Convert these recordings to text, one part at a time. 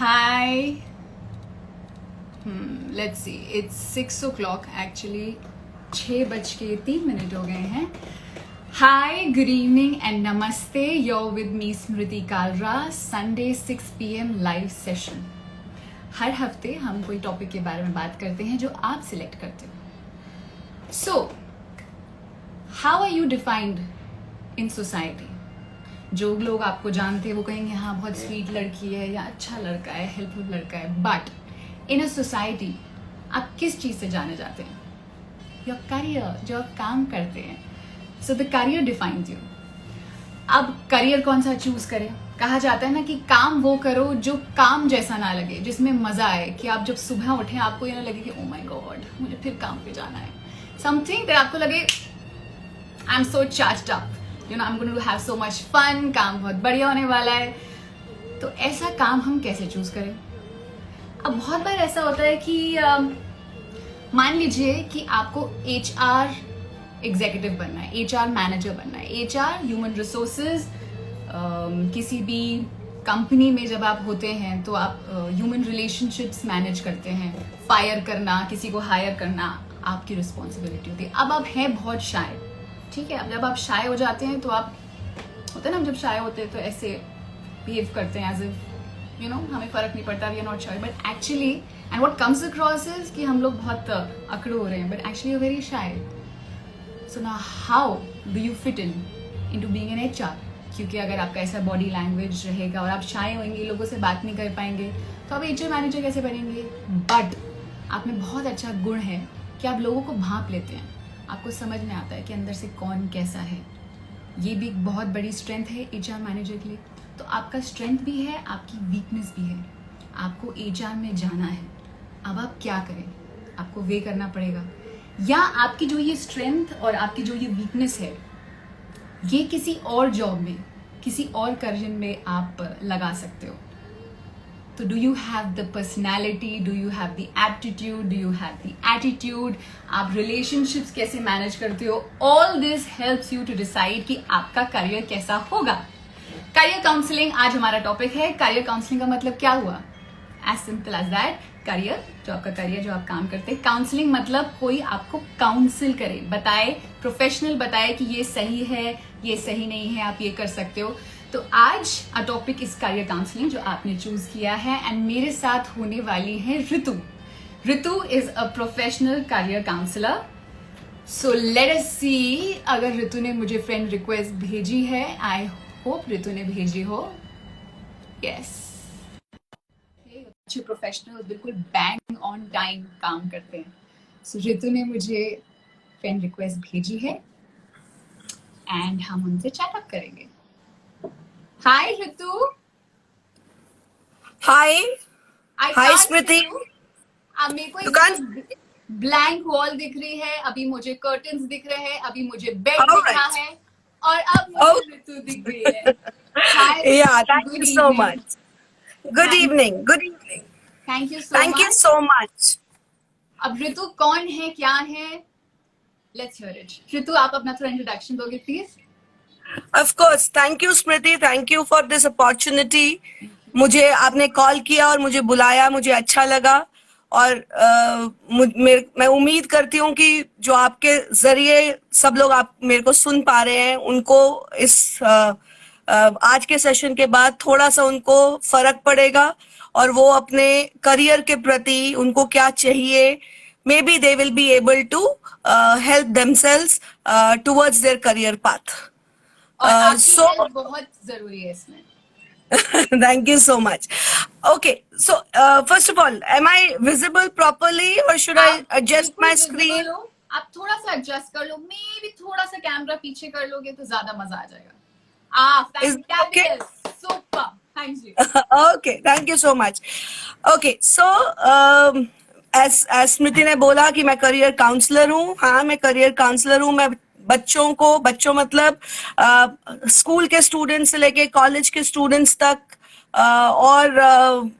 Hi. Let's see. It's 6 o'clock actually. 6:03 हो गए हैं. Hi, good evening and namaste. You're with me Smriti Kalra. Sunday 6 p.m. live session. हर हफ्ते हम कोई topic के बारे में बात करते हैं जो आप सिलेक्ट करते हो. So, how are you defined in society? जो लोग आपको जानते हैं वो कहेंगे हाँ बहुत स्वीट लड़की है या अच्छा लड़का है, हेल्पफुल लड़का है. बट इन अ सोसाइटी आप किस चीज़ से जाने जाते हैं? योर करियर, जो आप काम करते हैं. So the career defines you. अब करियर कौन सा चूज करें? कहा जाता है ना कि काम वो करो जो काम जैसा ना लगे, जिसमें मजा आए, कि आप जब सुबह उठें आपको ये ना लगे कि ओ माय गॉड मुझे फिर काम पे जाना है. समथिंग दैट आपको लगे I am so charged up, you know I am going to have so much fun, काम बहुत बढ़िया होने वाला है. तो ऐसा काम हम कैसे चूज करें? अब बहुत बार ऐसा होता है कि मान लीजिए कि आपको HR एग्जीक्यूटिव बनना है, HR मैनेजर बनना है. HR human resources. किसी भी कंपनी में जब आप होते हैं तो आप ह्यूमन रिलेशनशिप्स मैनेज करते हैं. फायर करना, किसी को हायर करना आपकी रिस्पॉन्सिबिलिटी होती है. अब आप हैं बहुत शाय, ठीक है. अब जब आप शाय हो जाते हैं तो आप होते हैं ना, जब शाय होते हैं तो ऐसे बिहेव करते हैं एज इफ यू नो हमें फर्क नहीं पड़ता, we are not shy. But actually and what comes across is कि हम लोग बहुत अकड़ू हो रहे हैं, but actually you are very shy. So now how do you fit into being an HR? क्योंकि अगर आपका ऐसा बॉडी लैंग्वेज रहेगा और आप शाय होंगे, लोगों से बात नहीं कर पाएंगे, तो आप HR मैनेजर कैसे बनेंगे? बट आप में बहुत अच्छा गुण है कि आप लोगों को भांप लेते हैं. आपको समझ में आता है कि अंदर से कौन कैसा है. ये भी एक बहुत बड़ी स्ट्रेंथ है HR मैनेजर के लिए. तो आपका स्ट्रेंथ भी है, आपकी वीकनेस भी है. आपको HR में जाना है. अब आप क्या करें? आपको वे करना पड़ेगा, या आपकी जो ये स्ट्रेंथ और आपकी जो ये वीकनेस है ये किसी और जॉब में, किसी और करियर में आप लगा सकते हो. तो do you have the personality, do you have the aptitude, do you have the attitude? आप रिलेशनशिप्स कैसे मैनेज करते हो? All this helps you to decide कि आपका करियर कैसा होगा. करियर काउंसलिंग आज हमारा टॉपिक है. करियर काउंसलिंग का मतलब क्या हुआ? As simple as that. Career, जो आपका करियर, जो आप काम करते हैं. काउंसलिंग मतलब कोई आपको काउंसिल करे, बताए, प्रोफेशनल बताए कि ये सही है, ये सही नहीं है, आप ये कर सकते हो. तो आज आ टॉपिक इस करियर काउंसलिंग जो आपने चूज किया है. एंड मेरे साथ होने वाली है Ritu. Ritu is a professional career counsellor. So let us see. अगर ऋतु ने मुझे फ्रेंड रिक्वेस्ट भेजी है, आई होप ऋतु ने भेजी हो. यस. अच्छे प्रोफेशनल बिल्कुल बैंग ऑन टाइम काम करते हैं. सो ऋतु ने मुझे फ्रेंड रिक्वेस्ट भेजी है एंड हम उनसे चैटअप करेंगे. Hi Ritu. Hi. I hi can't Smriti. See you. अब मेरे को दुकान. ब्लैंक वॉल दिख रही है, अभी मुझे कर्टन्स दिख रहे हैं, अभी मुझे बेड All दिख रहा right. है, और अब मुझे ऋतु दिख रही है. हाय ऋतु, Yeah, thank good you so evening. much. Good evening. Good evening. Thank you so Thank you much. so much. अब ऋतु कौन है, क्या है? Let's hear it. ऋतु, आप अपना थोड़ा इंट्रोडक्शन दोगे please? Of course. Thank you Smriti. Thank you for this opportunity. मुझे आपने कॉल किया और मुझे बुलाया, मुझे अच्छा लगा. और मैं उम्मीद करती हूँ कि जो आपके जरिए सब लोग आप मेरे को सुन पा रहे हैं, उनको इस आज के सेशन के बाद थोड़ा सा उनको फर्क पड़ेगा और वो अपने करियर के प्रति उनको क्या चाहिए, may be they will be able to help themselves towards their career path. और आपकी So हेल्प बहुत जरूरी है इसमें. thank you so much. Okay, so first of all, am I visible properly or should I आप adjust बिल्कुल my visible screen? हो. आप थोड़ा सा एडजस्ट कर लो, मे भी थोड़ा सा कैमरा पीछे कर लोगे तो ज्यादा मजा आ जाएगा. Is that okay? Fantastic, super, thank you. Okay, thank you so much. Okay, so as स्मृति ने बोला कि मैं करियर काउंसलर हूँ. हाँ, मैं करियर काउंसलर हूँ. मैं बच्चों मतलब स्कूल के स्टूडेंट्स से लेके कॉलेज के स्टूडेंट्स तक और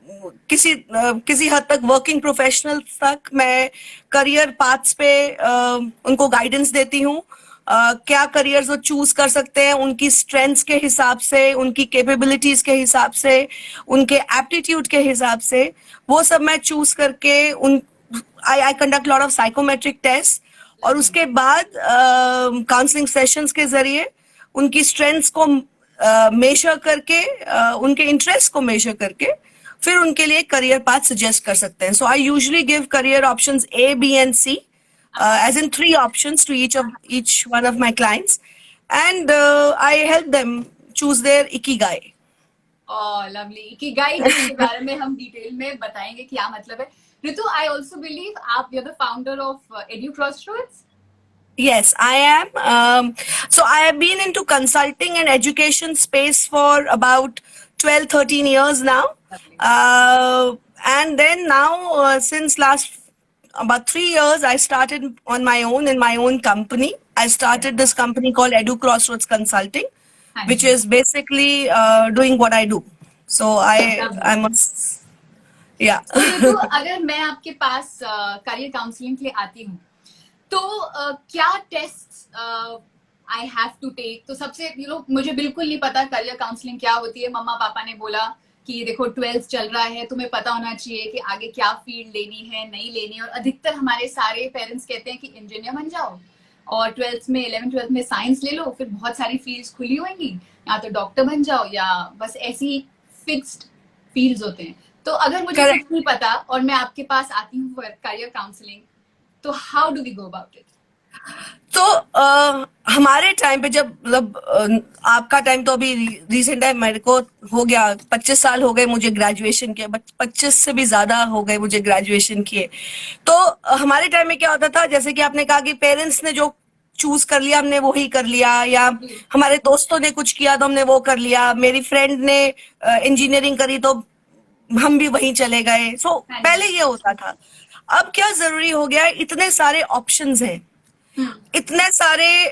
किसी हद तक वर्किंग प्रोफेशनल्स तक मैं करियर पाथ्स पे उनको गाइडेंस देती हूँ. क्या करियर्स वो चूज कर सकते हैं उनकी स्ट्रेंथ्स के हिसाब से, उनकी कैपेबिलिटीज के हिसाब से, उनके एप्टीट्यूड के हिसाब से, वो सब मैं चूज करके उन I conduct lot of psychometric test, और उसके बाद काउंसलिंग सेशंस के जरिए उनकी स्ट्रेंथ्स को मेजर करके, उनके इंटरेस्ट को मेजर करके फिर उनके लिए करियर पाथ सजेस्ट कर सकते हैं. So I usually give career options A, B and C, as in 3 options to each one of my clients, and I help them choose their ikigai. Lovely. Ikigai के बारे में हम detail में बताएंगे क्या मतलब है. ऋतु, आई ऑल्सो बिलीव आप you are the founder of Edu Crossroads. Yes, I am. So I have been into consulting and education space for about 12-13 years now. And then now, since last about 3 years, I started on my own in my own company. I started this company called Edu Crossroads Consulting, which is basically doing what I do. So I'm a, yeah. तो अगर मैं आपके पास career counselling के लिए आती हूँ तो क्या test I have to take. तो सबसे मुझे बिल्कुल नहीं पता करियर काउंसलिंग क्या होती है. मम्मा पापा ने बोला कि देखो 12th चल रहा है, तुम्हें पता होना चाहिए कि आगे क्या फील्ड लेनी है नहीं लेनी है. और अधिकतर हमारे सारे पेरेंट्स कहते हैं कि इंजीनियर बन जाओ और 12th में 11th-12th में साइंस ले लो, फिर बहुत सारी फील्ड्स खुली होंगी, या तो डॉक्टर बन जाओ या बस ऐसी फिक्स्ड फील्ड्स होते हैं. तो अगर मुझे कुछ नहीं पता और मैं आपके पास आती हूँ फॉर करियर काउंसलिंग, तो how do we go about it? तो हमारे टाइम पे जब मतलब आपका टाइम तो अभी रिसेंट है, मेरे को हो गया 25 साल हो गए मुझे ग्रेजुएशन किए, 25 से भी ज्यादा हो गए मुझे ग्रेजुएशन किए. तो हमारे टाइम में क्या होता था, जैसे कि आपने कहा कि पेरेंट्स ने जो चूज कर लिया हमने वही कर लिया, या हमारे दोस्तों ने कुछ किया तो हमने वो कर लिया, मेरी फ्रेंड ने इंजीनियरिंग करी तो हम भी वहीं चले गए. सो पहले ये होता था. अब क्या जरूरी हो गया है, इतने सारे ऑप्शंस हैं, इतने सारे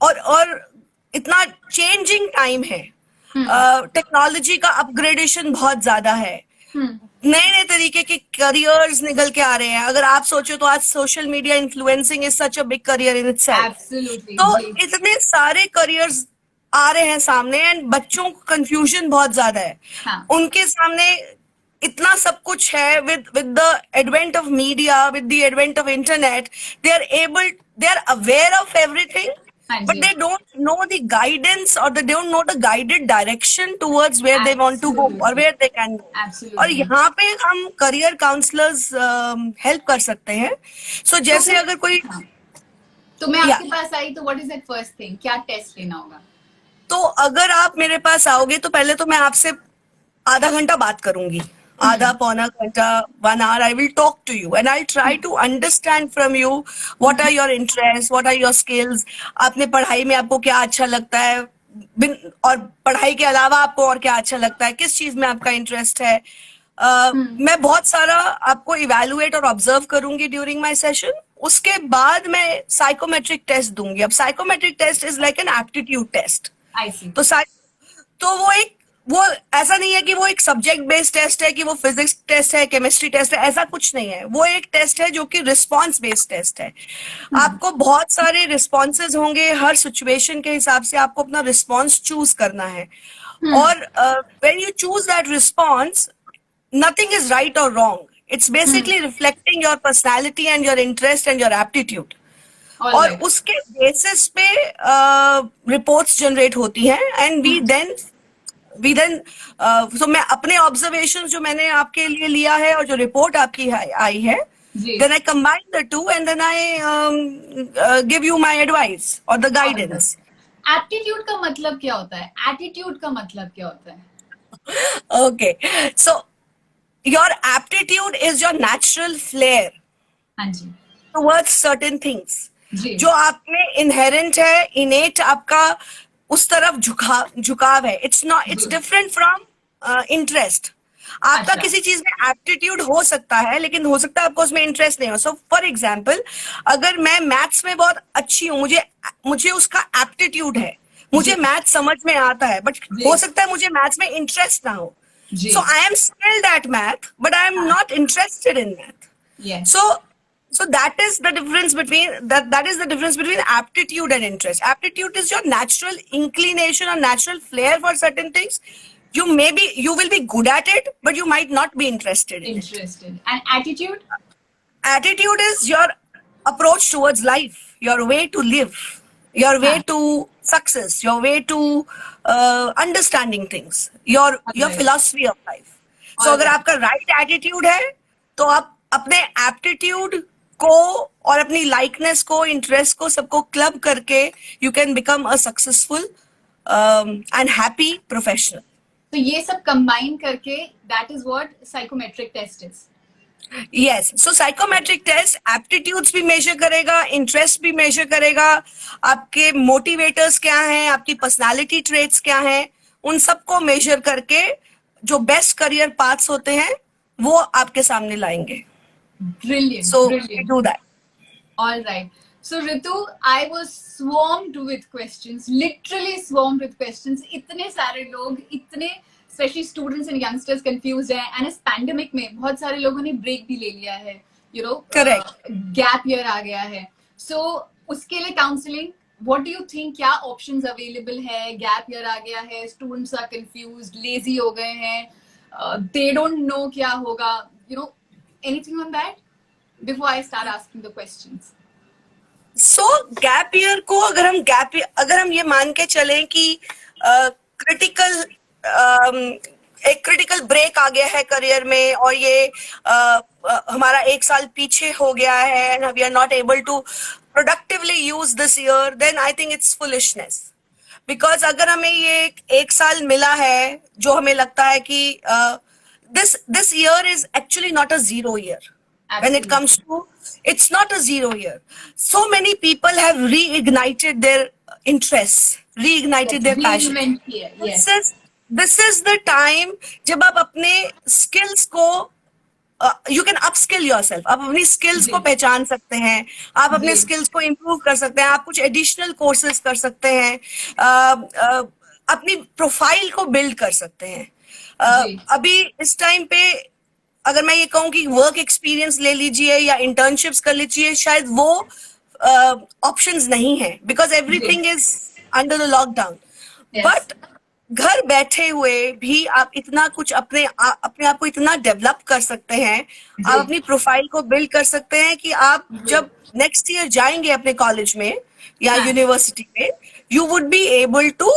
और इतना चेंजिंग टाइम है, टेक्नोलॉजी का अपग्रेडेशन बहुत ज्यादा है, नए नए तरीके के करियर्स निकल के आ रहे हैं. अगर आप सोचो तो आज social media influencing is such a big career in itself. तो इतने सारे करियर्स आ रहे हैं सामने, एंड बच्चों को कंफ्यूजन बहुत ज्यादा है. उनके सामने इतना सब कुछ है. with the advent of media, with the advent of internet, they are aware of everything, but they don't know the guidance, or they don't know the guided direction towards where they want to go or where they can go. और यहाँ पे हम career counselors help कर सकते हैं. So जैसे अगर कोई, तो मैं आपके पास आई तो what is that first thing, क्या टेस्ट लेना होगा? तो अगर आप मेरे पास आओगे तो पहले तो मैं आपसे आधा घंटा बात करूंगी, आधा पौना घंटा, 1 hour. I will talk to you and I'll try to understand from you what are your interests, what are your skills. आपने पढ़ाई में आपको क्या अच्छा लगता है, और पढ़ाई के अलावा आपको और क्या अच्छा लगता है, किस चीज में आपका इंटरेस्ट है. मैं बहुत सारा आपको इवेलुएट और ऑब्जर्व करूंगी ड्यूरिंग माय सेशन. उसके बाद मैं साइकोमेट्रिक टेस्ट दूंगी. अब psychometric test is like an aptitude test. तो वो ऐसा नहीं है कि वो एक सब्जेक्ट बेस्ड टेस्ट है, कि वो फिजिक्स टेस्ट है, केमिस्ट्री टेस्ट है, ऐसा कुछ नहीं है. वो एक टेस्ट है जो कि रिस्पॉन्स बेस्ड टेस्ट है. आपको बहुत सारे रिस्पॉन्सेज होंगे, हर सिचुएशन के हिसाब से आपको अपना रिस्पॉन्स चूज करना है. और when you choose that response, nothing is right और wrong. It's basically reflecting your personality and your interest and your aptitude. और उसके बेसिस पे रिपोर्ट्स जनरेट होती हैं, एंड वी देन so मैं अपने ऑब्जर्वेशन जो मैंने आपके लिए लिया है और जो रिपोर्ट आपकी आई है, then I combine the two and then I give you my advice or the guidance. Aptitude का मतलब क्या होता है? एटीट्यूड का मतलब क्या होता है? Okay, so your aptitude is your natural flair. हाँ जी. Towards certain things. जी. जो आप में inherent है, innate आपका उस तरफ झुकाव है. It's different from interest. आपका किसी चीज में एप्टीट्यूड हो सकता है, लेकिन हो सकता है आपको उसमें इंटरेस्ट नहीं हो. सो फॉर एग्जाम्पल, अगर मैं मैथ्स में बहुत अच्छी हूँ, मुझे उसका एप्टीट्यूड है, मुझे मैथ्स समझ में आता है, बट हो सकता है मुझे मैथ्स में इंटरेस्ट ना हो. So I am skilled at math but I am not interested in math. So So that is the difference between that is the difference between aptitude and interest. Aptitude is your natural inclination or natural flair for certain things. You will be good at it, but you might not be interested in it. Interested. And attitude? Attitude is your approach towards life, your way to live, your way हाँ, to success, your way to understanding things, your alright, philosophy of life. So अगर alright. आपका right attitude है तो आप अपने aptitude को और अपनी likeness को, interest को, सबको club करके you can become a successful and happy professional. तो ये सब कंबाइन करके that is what psychometric test is. Yes, so psychometric test aptitudes भी मेजर करेगा, इंटरेस्ट भी मेजर करेगा, आपके मोटिवेटर्स क्या हैं, आपकी पर्सनालिटी ट्रेट्स क्या हैं, उन सबको मेजर करके जो बेस्ट करियर पाथ्स होते हैं वो आपके सामने लाएंगे. Brilliant, so brilliant. Do that. All right. So Ritu, I was swarmed with questions, literally swarmed with questions. इतने सारे लोग, इतने especially students and youngsters confused हैं, and इस pandemic में बहुत सारे लोगों ने break भी ले लिया है, you know, Correct. gap year आ गया है. So उसके लिए counseling, what do you think, क्या options available है? Gap year आ गया है, students are confused, lazy हो गए हैं, they don't know क्या होगा, you know, anything on that before I start asking the questions? So gap year को अगर हम ये मान के चलें कि क्रिटिकल एक क्रिटिकल ब्रेक आ गया है करियर में और ये हमारा 1 साल पीछे हो गया है and we are not able to productively use this year, then I think it's foolishness. Because अगर हमें ये 1 साल मिला है जो हमें लगता है कि this year is actually not a zero year. When it comes to, it's not a zero year. So many people have reignited their interests, reignited their passion. Reinvent किया, yes. This is the time जब आप अपने skills को you can upskill yourself. आप अपनी skills को पहचान सकते हैं, आप अपने skills को improve कर सकते हैं, आप कुछ additional courses कर सकते हैं, अपनी प्रोफाइल को build कर सकते हैं. अभी इस टाइम पे अगर मैं ये कहूँ कि वर्क एक्सपीरियंस ले लीजिए या इंटर्नशिप्स कर लीजिए, शायद वो ऑप्शंस नहीं है because everything is under the lockdown. But घर बैठे हुए भी आप इतना कुछ अपने आप को इतना डेवलप कर सकते हैं, आप अपनी प्रोफाइल को बिल्ड कर सकते हैं कि आप जब नेक्स्ट ईयर जाएंगे अपने कॉलेज में या यूनिवर्सिटी में, you would be able to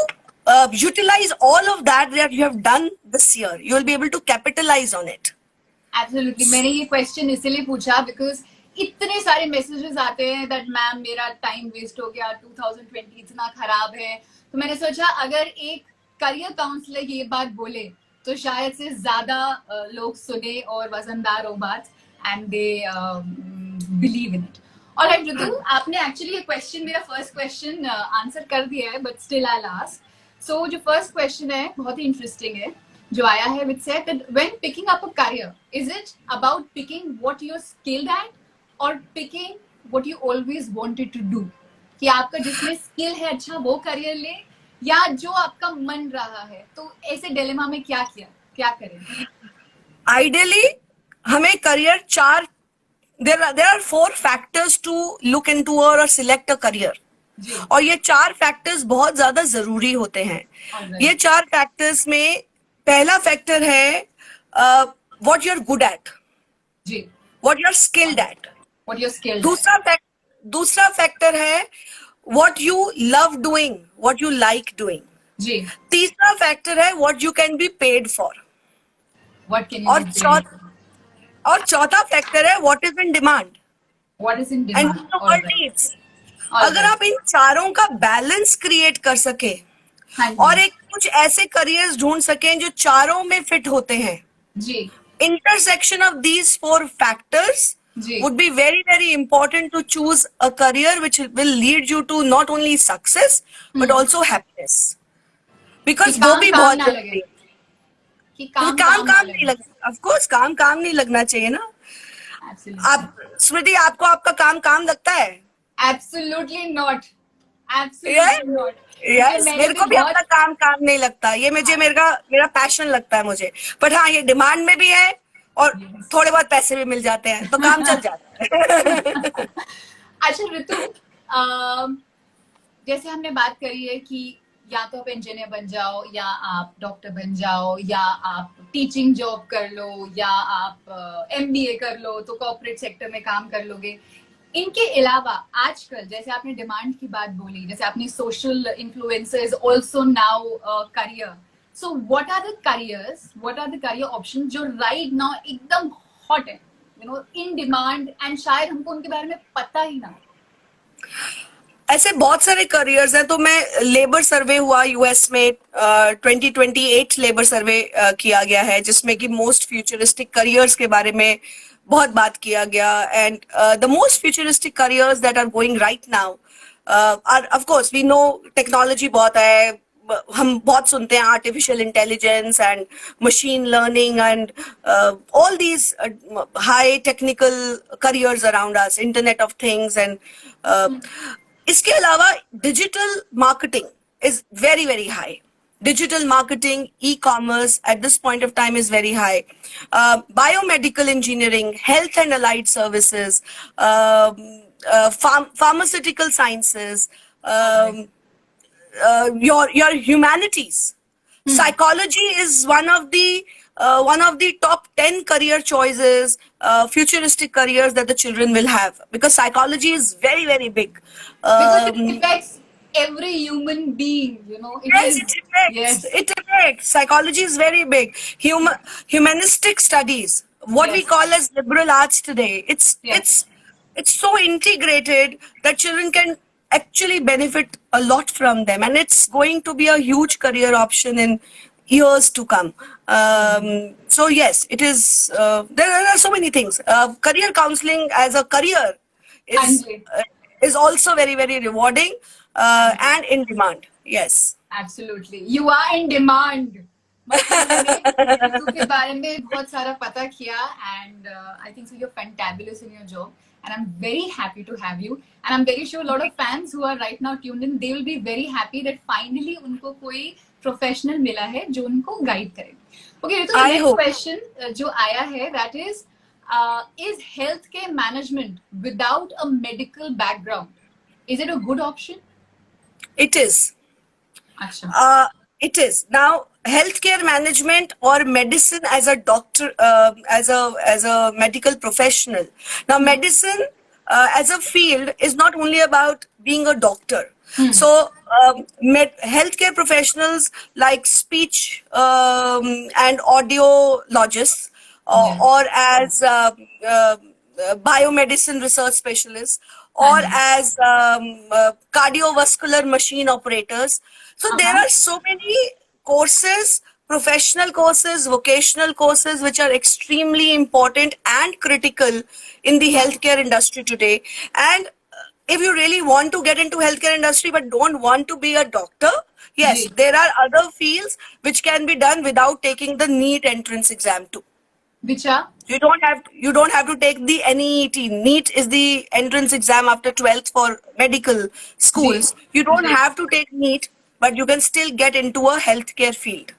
utilize all of that you have done this year. You will be able to capitalize on it. Absolutely. मैंने ये क्वेश्चन इसलिए पूछा बिकॉज इतने सारे मैसेजेस आते हैं दैट मैम मेरा टाइम वेस्ट हो गया, 2020 इतना खराब है. तो मैंने सोचा अगर एक करियर काउंसलर ये बात बोले तो शायद से ज्यादा लोग सुने और वजनदार हो बात and they believe in it. Alright Ritu, आपने एक्चुअली ये क्वेश्चन, मेरा फर्स्ट क्वेश्चन आंसर कर दिया है but still I will ask. So जो फर्स्ट क्वेश्चन है बहुत ही इंटरेस्टिंग है जो आया है, which said that when picking up a career, is it about picking what you're skilled at or picking what you always wanted to do? कि आपका जिसमें स्किल है अच्छा वो करियर ले या जो आपका मन रहा है. तो ऐसे डिलेमा में क्या करें? आइडियली हमें career there are 4 factors to look into or select a career. और ये 4 फैक्टर्स बहुत ज्यादा जरूरी होते हैं. ये 4 फैक्टर्स में पहला फैक्टर है what you are good at, what you are skilled at. दूसरा फैक्टर है what you love doing, what you like doing. तीसरा फैक्टर है what you can be paid for. और चौथा फैक्टर है what is in demand and world needs. अगर आप इन चारों का बैलेंस क्रिएट कर सके और एक कुछ ऐसे करियर्स ढूंढ सकें जो चारों में फिट होते हैं, intersection of these 4 factors would be very very important to choose a career which will lead you to not only success but also happiness. Because वो भी बहुत जरूरी है कि काम नहीं लगना. of course काम नहीं लगना चाहिए ना. आप स्मृति, आपको आपका काम लगता है? Absolutely not. Absolutely not. Yes, मेरे को भी अपना काम नहीं लगता. ये मेरा पैशन लगता है मुझे. बट हाँ, ये डिमांड में भी है और Yes. थोड़े बहुत पैसे भी मिल जाते हैं तो काम चल जाता है. अच्छा ऋतु, जैसे हमने बात करी है कि या तो आप इंजीनियर बन जाओ, या आप डॉक्टर बन जाओ, या आप टीचिंग जॉब कर लो, या आप एमबीए कर लो तो कॉर्पोरेट सेक्टर में काम कर लोगे. इनके अलावा आजकल जैसे आपने डिमांड की बात बोली, जैसे आपने social influencers also now career. So what are the career option जो राइट नाउ एकदम हॉट है, इन डिमांड, एंड शायद हमको उनके बारे में पता ही ना. ऐसे बहुत सारे करियर्स हैं. तो मैं लेबर सर्वे हुआ यूएस में, 2028 लेबर सर्वे किया गया है जिसमें कि मोस्ट फ्यूचरिस्टिक करियर्स के बारे में बहुत बात किया गया. And the most futuristic careers that are going right now are, of course we know, technology बहुत है. हम बहुत सुनते हैं artificial intelligence and machine learning and all these high technical careers around us, internet of things. एंड इसके अलावा digital marketing is very very high. Digital marketing, e-commerce at this point of time is very high. Biomedical engineering, health and allied services, pharmaceutical sciences, your humanities. Psychology is one of the top 10 career choices, futuristic careers that the children will have, because psychology is very very big. Because it affects every human being, Yes, it affects. Yes. It affects. Psychology is very big. Humanistic studies, what we Yes. call as liberal arts today, Yes. it's so integrated that children can actually benefit a lot from them, and it's going to be a huge career option in years to come. So yes, it is. There are so many things. Career counseling as a career is Anjali. is also very very rewarding and in demand. Yes. Absolutely. You are in demand. मतलब मैंने के बारे में बहुत सारा पता किया, and I think so you're fantabulous in your job, and I'm very happy to have you, and I'm very sure a lot of fans who are right now tuned in, they will be very happy that finally उनको कोई professional मिला है जो उनको guide करे. Okay, तो next question जो आया है, that is healthcare management without a medical background, is it a good option? It is. Achha. It is. Now, healthcare management or medicine as a doctor, as a medical professional. Now, medicine as a field is not only about being a doctor. So, healthcare professionals like speech and audiologists, or as biomedicine research specialists, or as cardiovascular machine operators. So there are so many courses, professional courses, vocational courses, which are extremely important and critical in the healthcare industry today. And if you really want to get into healthcare industry but don't want to be a doctor, yes, there are other fields which can be done without taking the NEET entrance exam too. Which are? You don't have to take the NEET. NEET is the entrance exam after 12th for medical schools. You don't have to take NEET, but you can still get into a healthcare field.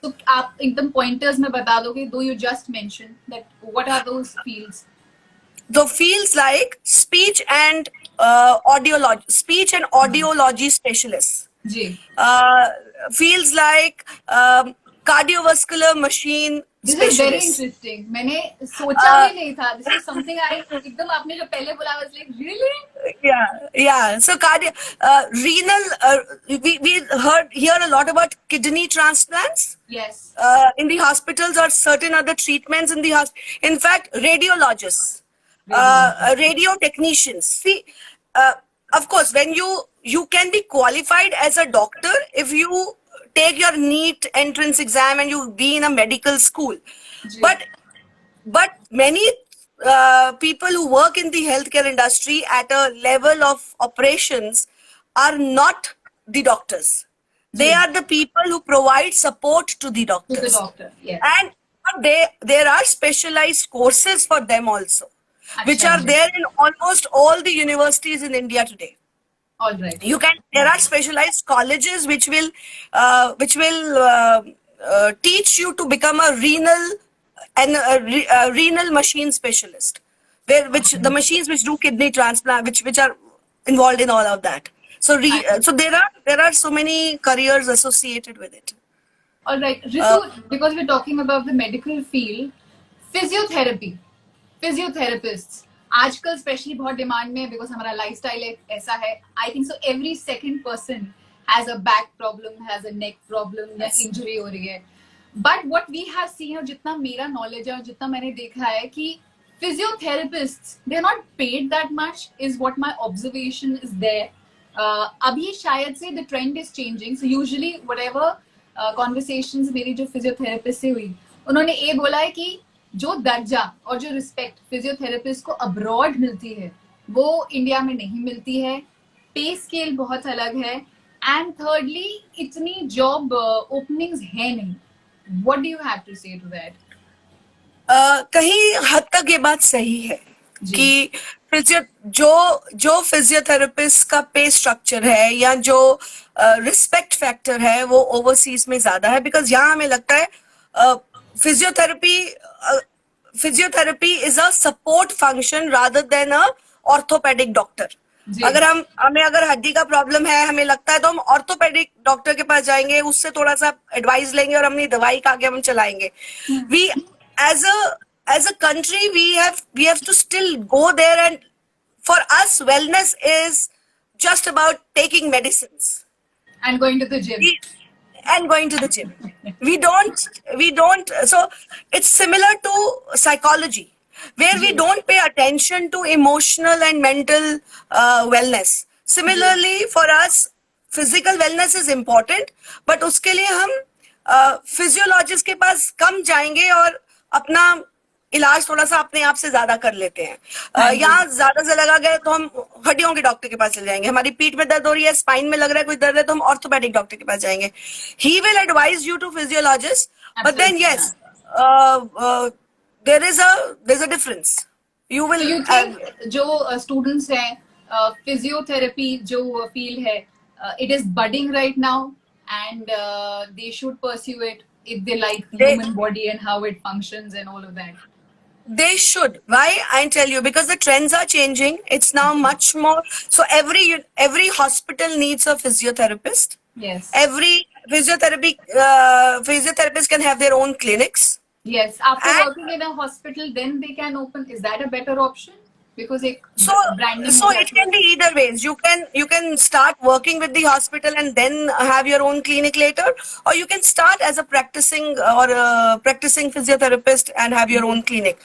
So, आप एकदम pointers में बता दोगे, though you just mentioned that, what are those fields? The fields like speech and audiology specialists. Fields like cardiovascular machine This is very interesting. मैंने सोचा भी नहीं था. This is something एकदम आपने जो पहले बोला, I was like, really? Yeah. So renal, we hear a lot about kidney transplants. Yes. In the hospitals, or certain other treatments in the hospital. In fact, radiologists, radio technicians. See, of course, when you can be qualified as a doctor if you take your NEET entrance exam and you be in a medical school. But many people who work in the healthcare industry at a level of operations are not the doctors. They are the people who provide support to the doctors. To the doctor, yes. And there are specialized courses for them also, which are there in almost all the universities in India today. All right. There are specialized colleges which will teach you to become a renal and a renal machine specialist, which the machines which do kidney transplant, which are involved in all of that. So so there are so many careers associated with it. All right, Ritu, because we're talking about the medical field, physiotherapy, physiotherapists, आजकल specially बहुत demand में है because हमारा lifestyle ऐसा है. I think so every second person has a back problem, has a neck problem या injury हो रही है. But what we have seen, और जितना मेरा नॉलेज है और जितना मैंने देखा है कि physiotherapists, they're not paid that much is what my observation is there. अभी शायद से the trend is changing. So usually whatever conversations मेरी जो physiotherapist से हुई, उन्होंने ये बोला है कि जो दर्जा और जो रिस्पेक्ट फिजियोथेरेपिस्ट को अब्रॉड मिलती है वो इंडिया में नहीं मिलती है. पे स्केल बहुत अलग है. एंड थर्डली, इतनी जॉब ओपनिंग्स है नहीं. What do you have to say to that? कहीं हद तक ये बात सही है कि जो फिजियोथेरेपिस्ट का पे स्ट्रक्चर है या जो रिस्पेक्ट फैक्टर है वो ओवरसीज में ज्यादा है. बिकॉज यहाँ हमें लगता है physiotherapy is a support function rather than a orthopedic doctor. अगर हमें अगर हड्डी का प्रॉब्लम है, हमें लगता है तो हम ऑर्थोपेडिक डॉक्टर के पास जाएंगे, उससे थोड़ा सा एडवाइस लेंगे और अपनी दवाई का आगे हम चलाएंगे. We as a country we have to still go there, and for us wellness is just about taking medicines and going to the gym. We don't, so it's similar to psychology where we don't pay attention to emotional and mental wellness. Similarly for us physical wellness is important, but उसके लिए हम physiologist के पास कम जाएंगे और अपना इलाज थोड़ा सा अपने आप से ज्यादा कर लेते हैं. यहाँ ज्यादा से लगा गया तो हम हड्डियों के डॉक्टर के पास चले जाएंगे. हमारी पीठ में दर्द हो रही है, स्पाइन में लग रहा है कोई दर्द है, तो हम ऑर्थोपेडिक डॉक्टर के पास जाएंगे. He will advise you to physiologist, but then yes there is a difference. You will जो स्टूडेंट्स हैं फिजियोथेरेपी जो फील्ड है, it is budding right now and they should pursue it if they like the human body and how it functions and all of that. They should. Why? I'll tell you, because the trends are changing. It's now much more. So every hospital needs a physiotherapist. Yes. Every physiotherapist can have their own clinics. Yes. After working in a hospital, then they can open. Is that a better option? Because so it can be either ways. You can start working with the hospital and then have your own clinic later, or you can start as a practicing physiotherapist and have your own clinic.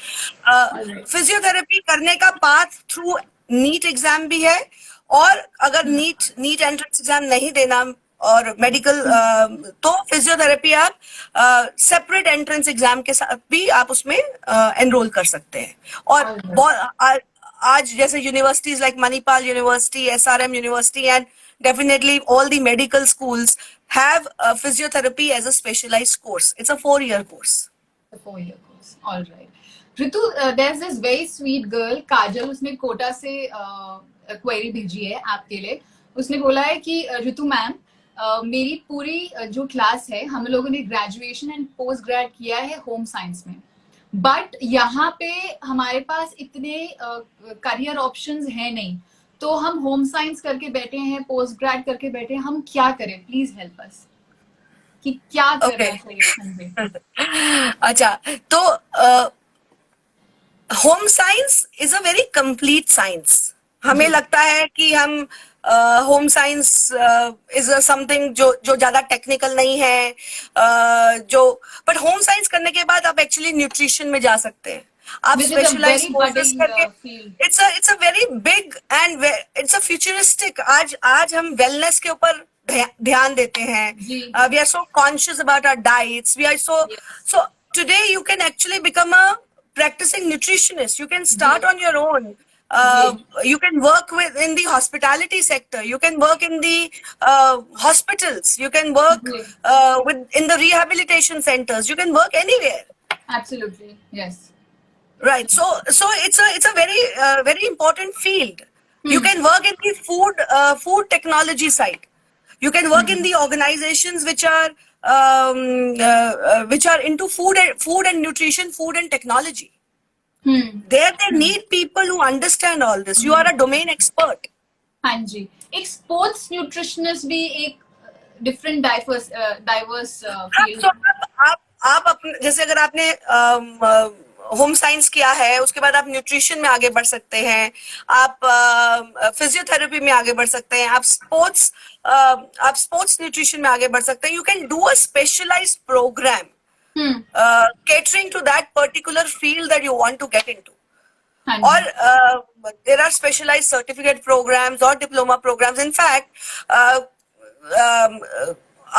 Physiotherapy करने का path through NEET exam भी है, और अगर NEET entrance exam नहीं देना और medical तो फिजियोथेरेपी आप सेपरेट एंट्रेंस एग्जाम के साथ भी आप उसमें एनरोल कर सकते हैं. और आज जैसे universities like Manipal university, SRM university and definitely all the medical schools have physiotherapy as a specialized course. It's a 4-year course. A 4-year course. All right. Ritu, there's this very sweet girl, काजल, उसने कोटा से query भेजी है आपके लिए. उसने बोला है कि ऋतु मैम, मेरी पूरी जो क्लास है, हम लोगों ने ग्रेजुएशन एंड पोस्ट ग्रेड किया है होम साइंस में, बट यहाँ पे हमारे पास इतने करियर ऑप्शंस हैं नहीं, तो हम होम साइंस करके बैठे हैं, पोस्ट ग्रेड करके बैठे हैं, हम क्या करें? प्लीज हेल्प अस कि क्या करना चाहिए. अच्छा, तो home science is a very complete science. हमें लगता है कि हम होम साइंस इज समथिंग जो ज्यादा टेक्निकल नहीं है, बट होम साइंस करने के बाद आप एक्चुअली न्यूट्रिशन में जा सकते हैं. आप स्पेशलाइज्ड कोर्सेज करके it's a very big and it's a futuristic. आज हम वेलनेस के ऊपर ध्यान देते हैं. We are so conscious about our diets. We are so today you can actually become a practicing nutritionist. You can start on your own. You can work in the hospitality sector. You can work in the hospitals. You can work in the rehabilitation centers. You can work anywhere. Absolutely, yes. Right. So it's a very important field. You can work in the food technology side. You can work in the organizations which are which are into food and nutrition, food and technology. There they need people who understand all this. You are a domain expert. हाँ जी, एक sports nutritionist भी एक different diverse हाँ, field. so आप अपने, जैसे अगर आपने होम साइंस किया है, उसके बाद आप न्यूट्रिशन में आगे बढ़ सकते हैं, आप फिजियोथेरेपी में आगे बढ़ सकते हैं, आप स्पोर्ट्स न्यूट्रिशन में आगे बढ़ सकते हैं. You can do a specialized program catering to that particular field that you want to get into. हाँ Or जी. there are specialized certificate programs or diploma programs. In fact,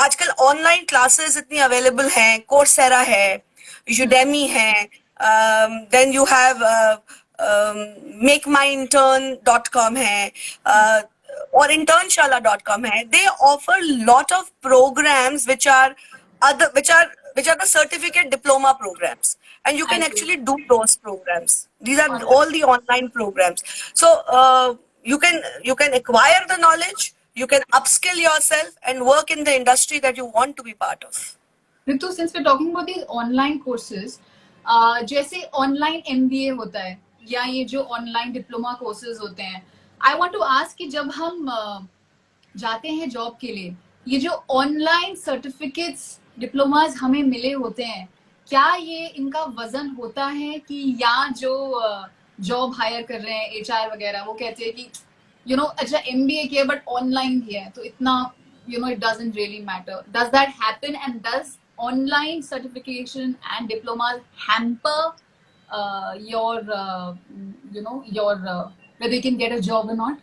आजकल ऑनलाइन क्लासेस इतनी available हैं, Coursera है, Udemy है, then you have makeMyIntern.com है, और internshala.com है. They offer lot of programs which are the certificate diploma programs, and you can I see. actually do those programs. These are all the online programs. So you can acquire the knowledge, you can upskill yourself and work in the industry that you want to be part of. Ritu, since we're talking about these online courses, जैसे online MBA होता है या ये जो online diploma courses होते हैं, I want to ask कि जब हम जाते हैं जॉब के लिए, ये जो ऑनलाइन सर्टिफिकेट्स डिप्लोमाज हमें मिले होते हैं, क्या ये इनका वजन होता है कि या जो जॉब हायर कर रहे हैं HR वगैरह, वो कहते हैं कि यू नो अच्छा MBA किया बट ऑनलाइन किया है तो इतना you know it doesn't really matter. Does that happen, and does online certification and diplomas hamper your whether you can get a job or not?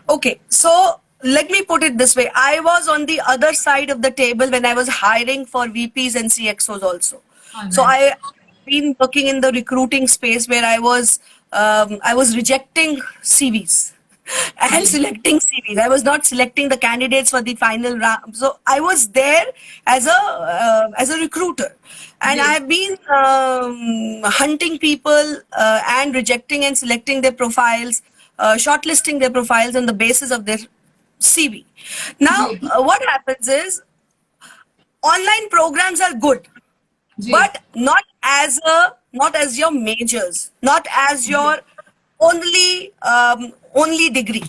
Okay, so let me put it this way. I was on the other side of the table when I was hiring for VPs and CXOs also. So Nice. I've been working in the recruiting space where I was rejecting CVs and selecting CVs. I was not selecting the candidates for the final round. So I was there as a recruiter, and Yes. I have been hunting people and rejecting and selecting their profiles, shortlisting their profiles on the basis of their CV. Now, Yes. what happens is online programs are good, ji. but not as your majors, not as your only degree.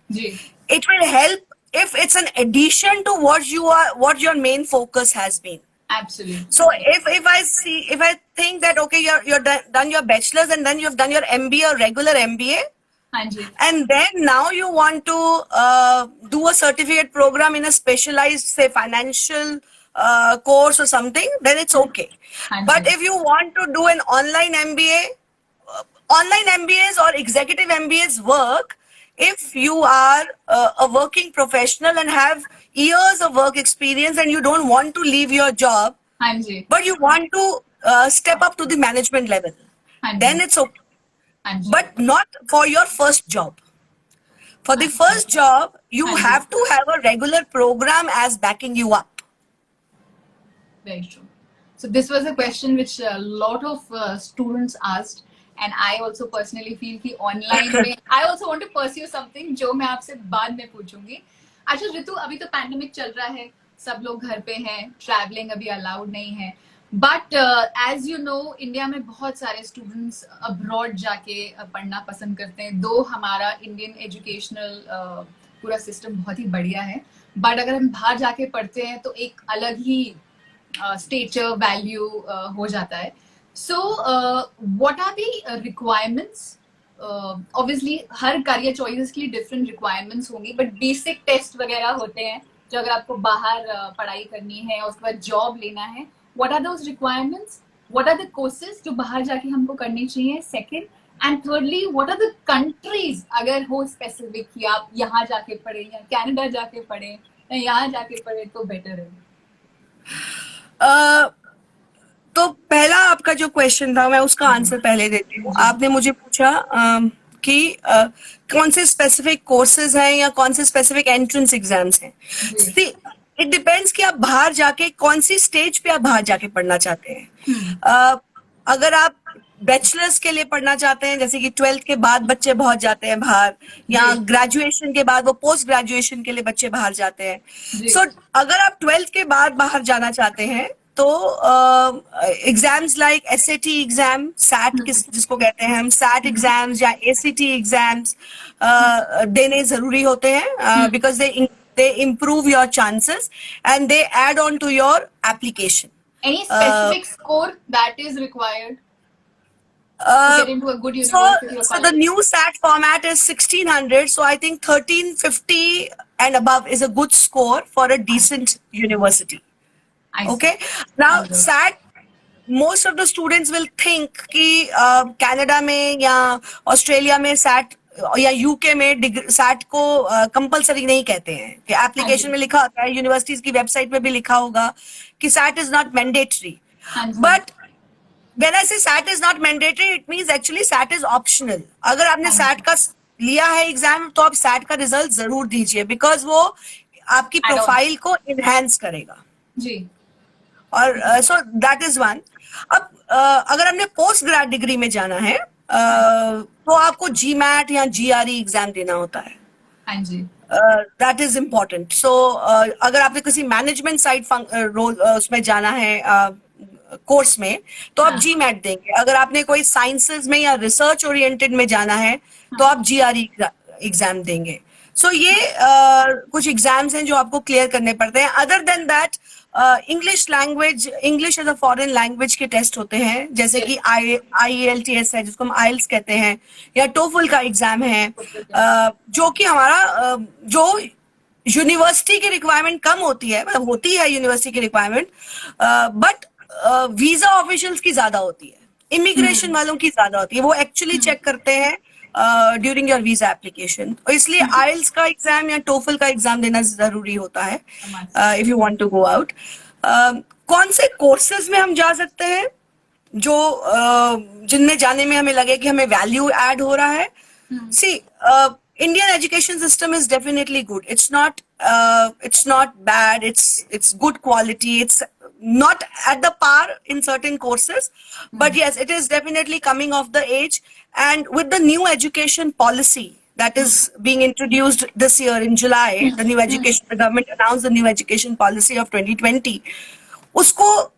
Ji. It will help if it's an addition to what your main focus has been. Absolutely. So if I think that okay, you're done your bachelor's and then you've done your MBA or regular MBA, हाँ जी. and then now you want to do a certificate program in a specialized, say, financial course or something, then it's okay. हाँ But ji. if you want to do an online MBA, online MBAs or executive MBAs work if you are a working professional and have years of work experience and you don't want to leave your job, हाँ जी. but you want to step up to the management level, हाँ जी. then it's okay. हाँ जी. But not for your first job. For the first job, you Haan ji. have to have a regular program as backing you up. Very true. So this was a question which a lot of students asked, and I also personally feel कि online में I also want to pursue something जो मैं आपसे बाद में पूछूंगी. अच्छा ऋतु, अभी तो पैंडेमिक चल रहा है, सब लोग घर पे हैं, ट्रैवलिंग अभी अलाउड नहीं है, but as you know India में बहुत सारे स्टूडेंट्स अब्रॉड जाके पढ़ना पसंद करते हैं. दो हमारा इंडियन एजुकेशनल पूरा सिस्टम बहुत ही बढ़िया है, बट अगर हम बाहर जाके पढ़ते हैं तो एक अलग ही स्टेचर वैल्यू हो जाता है. So what are the requirements? Obviously हर करियर चॉइसेस के लिए डिफरेंट रिक्वायरमेंट्स होंगी, बट बेसिक टेस्ट वगैरह होते हैं जो अगर आपको बाहर पढ़ाई करनी है और उसके बाद जॉब लेना है. What are those requirements? What are the courses जो बाहर जाके हमको करनी चाहिए? Second, and thirdly what are the countries अगर हो स्पेसिफिक कि आप यहाँ जाके पढ़े या कनाडा जाके पढ़े या यहाँ जाके पढ़े तो बेटर है? तो पहला आपका जो क्वेश्चन था मैं उसका आंसर पहले देती हूँ. आपने मुझे पूछा कि कौन से स्पेसिफिक कोर्सेज हैं या कौन से स्पेसिफिक एंट्रेंस एग्जाम्स हैं. इट डिपेंड्स कि आप बाहर जाके कौन सी स्टेज पे आप बाहर जाके पढ़ना चाहते हैं. अगर आप बैचलर्स के लिए पढ़ना चाहते हैं, जैसे कि 12th के बाद बच्चे बहुत जाते हैं बाहर, या जी। ग्रेजुएशन के बाद वो पोस्ट ग्रेजुएशन के लिए बच्चे बाहर जाते हैं. जी। सो अगर आप 12th के बाद बाहर जाना चाहते हैं तो exams like SAT exam, SAT जिसको कहते हैं हम, सैट एग्जाम्स या एसीटी एग्जाम्स देने जरूरी होते हैं, because they improve your chances and they add on to your application. Any specific score that is required to get into a good university or So the college? new SAT format is 1600. So I think 1350 and above is a good score for a decent university. I see. Okay. Now Okay. SAT, most of the students will think कि Canada में या Australia में set या UK में set को compulsory नहीं कहते हैं, कि एप्लीकेशन में लिखा होता है, यूनिवर्सिटीज की वेबसाइट में भी लिखा होगा कि SAT is not mandatory. But when I say SAT is not mandatory, it means actually SAT is optional. अगर आपने SAT का लिया है एग्जाम तो आप SAT का रिजल्ट जरूर दीजिए, बिकॉज वो आपकी प्रोफाइल को इनहेंस करेगा. जी. और सो दैट इज वन. अब अगर हमने पोस्ट ग्रेड डिग्री में जाना है तो आपको GMAT या GRE एग्जाम देना होता है. हाँ जी. That is important. सो अगर आपने किसी मैनेजमेंट साइड रोल उसमें जाना है कोर्स में तो आप GMAT देंगे. अगर आपने कोई साइंसेज में या रिसर्च ओरिएंटेड में जाना है तो आप GRE एग्जाम देंगे. सो ये कुछ एग्जाम्स हैं जो आपको क्लियर करने पड़ते हैं. Other than that English language, English as a foreign language के टेस्ट होते हैं, जैसे कि IELTS है जिसको हम IELTS कहते हैं, या TOEFL का एग्जाम है, जो कि हमारा जो यूनिवर्सिटी की रिक्वायरमेंट कम होती है, मतलब होती है यूनिवर्सिटी की रिक्वायरमेंट, बट वीजा ऑफिशियल्स की ज्यादा होती है, इमिग्रेशन वालों की ज्यादा होती है. वो एक्चुअली चेक करते हैं ड्यूरिंग योर वीजा एप्लीकेशन. तो इसलिए IELTS का एग्जाम या TOEFL का एग्जाम देना जरूरी होता है if you want to go out. कौन से कोर्सेज में हम जा सकते हैं जो जिनमें जाने में हमें लगे कि हमें वैल्यू ऐड हो रहा है? सी, Indian education system is definitely good. It's not bad. It's good quality. It's not at the par in certain courses, but yes, it is definitely coming of the age. And with the new education policy that is being introduced this year in July, the government announced the new education policy of 2020. Usko,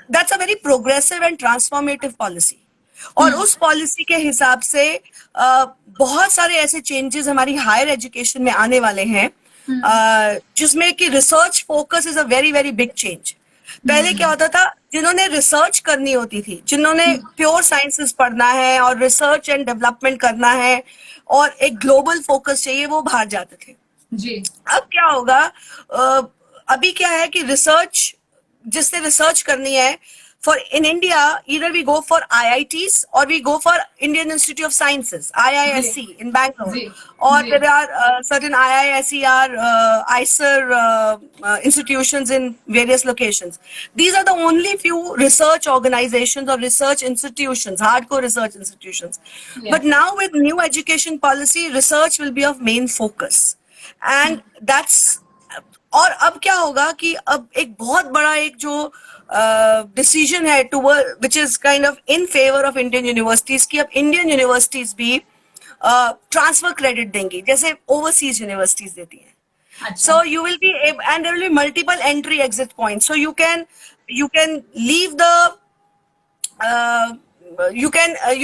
that's a very progressive and transformative policy. और उस policy के हिसाब से बहुत सारे ऐसे changes हमारी higher education में आने वाले हैं, जिसमें कि research focus is a very very big change. पहले क्या होता था, जिन्होंने रिसर्च करनी होती थी, जिन्होंने प्योर साइंसेस पढ़ना है और रिसर्च एंड डेवलपमेंट करना है और एक ग्लोबल फोकस चाहिए, वो बाहर जाते थे. जी. अब क्या होगा, अभी क्या है कि रिसर्च, जिससे रिसर्च करनी है, for in India, either we go for IITs or we go for Indian Institute of Sciences, IISc in Bangalore, or there are certain IISER, ICER institutions in various locations. These are the only few research organizations or research institutions, hardcore research institutions. But now with new education policy, research will be of main focus, and that's. और अब क्या होगा कि अब एक बहुत बड़ा एक जो डिसीजन है which is kind of in favour of Indian universities, की अब इंडियन यूनिवर्सिटीज भी ट्रांसफर क्रेडिट देंगी जैसे ओवरसीज यूनिवर्सिटीज देती हैं. So you will be and there will be multiple entry exit point, so you can leave the you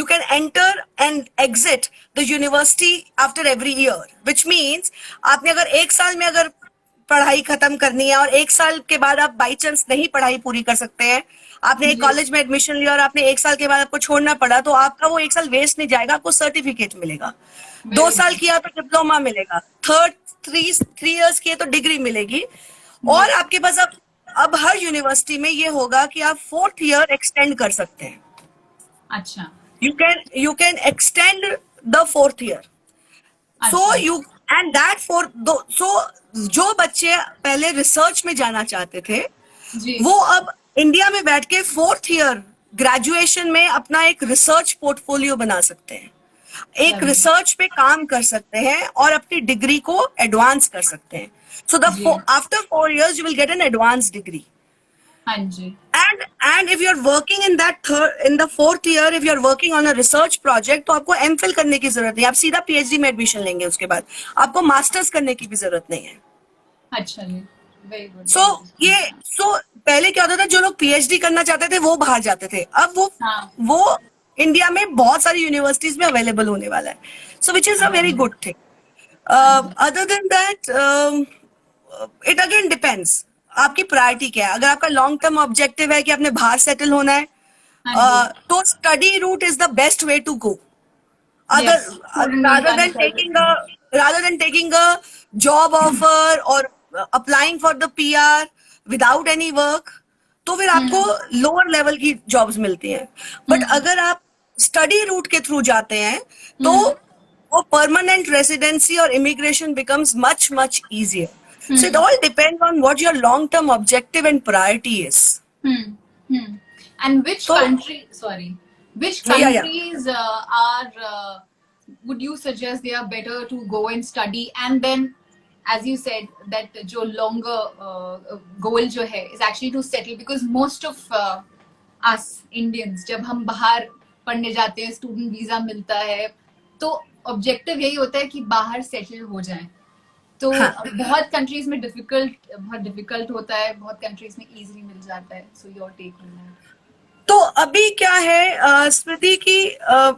can enter and exit the university after every year, which means आपने अगर एक साल में अगर पढ़ाई खत्म करनी है और एक साल के बाद आप बाई चांस नहीं पढ़ाई पूरी कर सकते हैं, आपने एक कॉलेज में एडमिशन लिया और आपने एक साल के बाद आपको छोड़ना पड़ा, तो आपका वो एक साल वेस्ट नहीं जाएगा, आपको सर्टिफिकेट मिलेगा. 2 साल किया तो डिप्लोमा मिलेगा, 3 इयर्स किए तो डिग्री मिलेगी. और आपके पास अब हर यूनिवर्सिटी में ये होगा कि आप 4th ईयर एक्सटेंड कर सकते हैं. अच्छा. you can extend the 4th year. So you and that so जो बच्चे पहले रिसर्च में जाना चाहते थे वो अब इंडिया में बैठ के 4th ईयर ग्रेजुएशन में अपना एक रिसर्च पोर्टफोलियो बना सकते हैं, एक रिसर्च पे काम कर सकते हैं और अपनी डिग्री को एडवांस कर सकते हैं. So after 4 years you will get an advanced degree. हाँ जी. And if you're working in the fourth year, if you're working on a research project, तो आपको MPhil करने की जरूरत नहीं, आप सीधा PhD में एडमिशन लेंगे, उसके बाद आपको मास्टर्स करने की भी जरूरत नहीं है. अच्छा जी, वेरी गुड. सो पहले क्या होता था, जो लोग PhD करना चाहते थे वो बाहर जाते थे, अब हाँ. वो इंडिया में बहुत सारी यूनिवर्सिटीज में अवेलेबल होने वाला है, so which is a very good thing. Other than that, it again depends आपकी प्रायोरिटी क्या है. अगर आपका लॉन्ग टर्म ऑब्जेक्टिव है कि आपने बाहर सेटल होना है, हाँ जी. तो study route is the best way to go. Yes, student rather visa than निकल taking a job offer or applying for the PR without any work, तो फिर आपको लोअर लेवल की जॉब्स मिलती हैं. बट अगर आप स्टडी रूट के थ्रू जाते हैं तो वो परमानेंट रेसिडेंसी और immigration becomes much much easier. So it all depends on what your long-term objective and priority is. And which So- country? Sorry, which Yeah, yeah. countries are? Would you suggest they are better to go and study? And then, as you said, that जो longer goal जो है is actually to settle, because most of us Indians जब हम बाहर पढ़ने जाते हैं, student visa मिलता है, तो objective यही होता है कि बाहर settle हो जाएं. तो बहुत कंट्रीज में बहुत डिफिकल्ट होता है, बहुत कंट्रीज में इजीली मिल जाता है. So your take on that. तो अभी क्या है स्मृति की,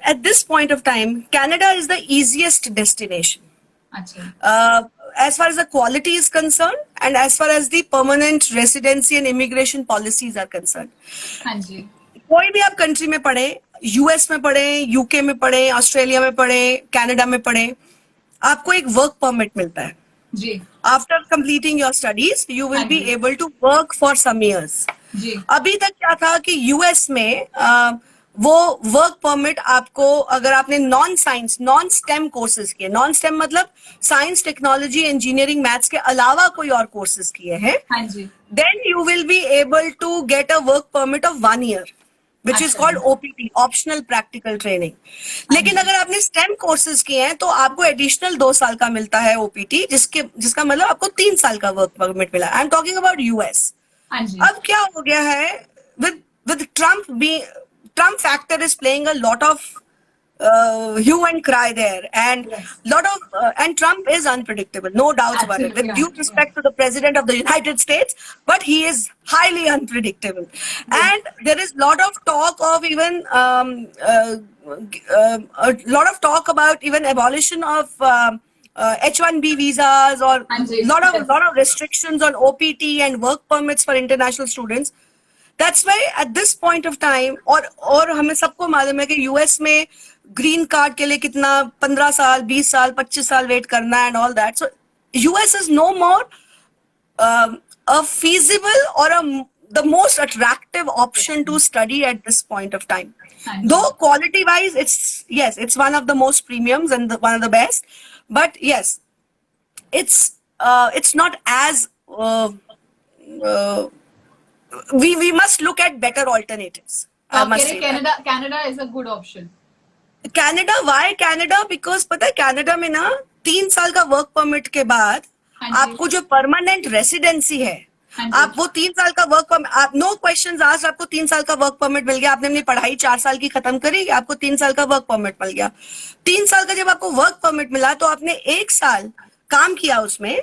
at this point of time Canada is the easiest destination अच्छा. as far as the quality is concerned and as far as the permanent residency and immigration policies are concerned. हाँ जी. कोई भी आप कंट्री में पढ़े, यूएस में पढ़े, UK में पढ़े, ऑस्ट्रेलिया में पढ़े, कनाडा में पढ़े, आपको एक वर्क परमिट मिलता है. जी. After completing your studies, you will हाँ be ji. able to work for some years. जी. अभी तक क्या था कि यूएस में वो वर्क परमिट आपको, अगर आपने नॉन स्टेम कोर्सेज किए, नॉन स्टेम मतलब साइंस, टेक्नोलॉजी, इंजीनियरिंग, मैथ्स के अलावा कोई और कोर्सेज किए हैं, हाँ जी. then you will be able to get a work permit of 1 year, which is अच्छा. called OPT, optional practical training. लेकिन अगर आपने STEM कोर्सेज किए हैं तो आपको एडिशनल 2 साल का मिलता है OPT, जिसका मतलब आपको 3 साल का वर्क परमिट मिला. I am talking about US. हाँ जी. अब क्या हो गया है, with Trump factor is playing a lot of hue and cry there, and Yes. and Trump is unpredictable, no doubts about it. With Absolutely, due respect to the president of the United States, but he is highly unpredictable. And there is lot of talk of even a lot of talk about even abolition of H1B visas, or हाँ जी. lot Yes. of restrictions on OPT and work permits for international students. That's why at this point of time, और हमें सबको मालूम है कि US में green card के लिए कितना 15 साल, 20 साल, 25 साल वेट करना and all that. So US is no more a feasible or the most attractive option to study at this point of time. Though quality wise, it's one of the most premiums and one of the best, but yes, it's not as we must look at better alternatives. I must say that. Canada is a good option. Canada, why Canada? Because पता है Canada में ना 3 साल का work permit के बाद हाँ जी. आपको जो परमानेंट रेसिडेंसी है, हाँ जी. आप वो 3 साल का वर्क परमिट, आप नो क्वेश्चंस आस्क्ड, आपको 3 साल का वर्क परमिट मिल गया. आपने अपनी पढ़ाई 4 साल की खत्म करी, आपको 3 साल का वर्क परमिट मिल गया. 3 साल का जब आपको वर्क परमिट मिला तो आपने 1 साल काम किया उसमें,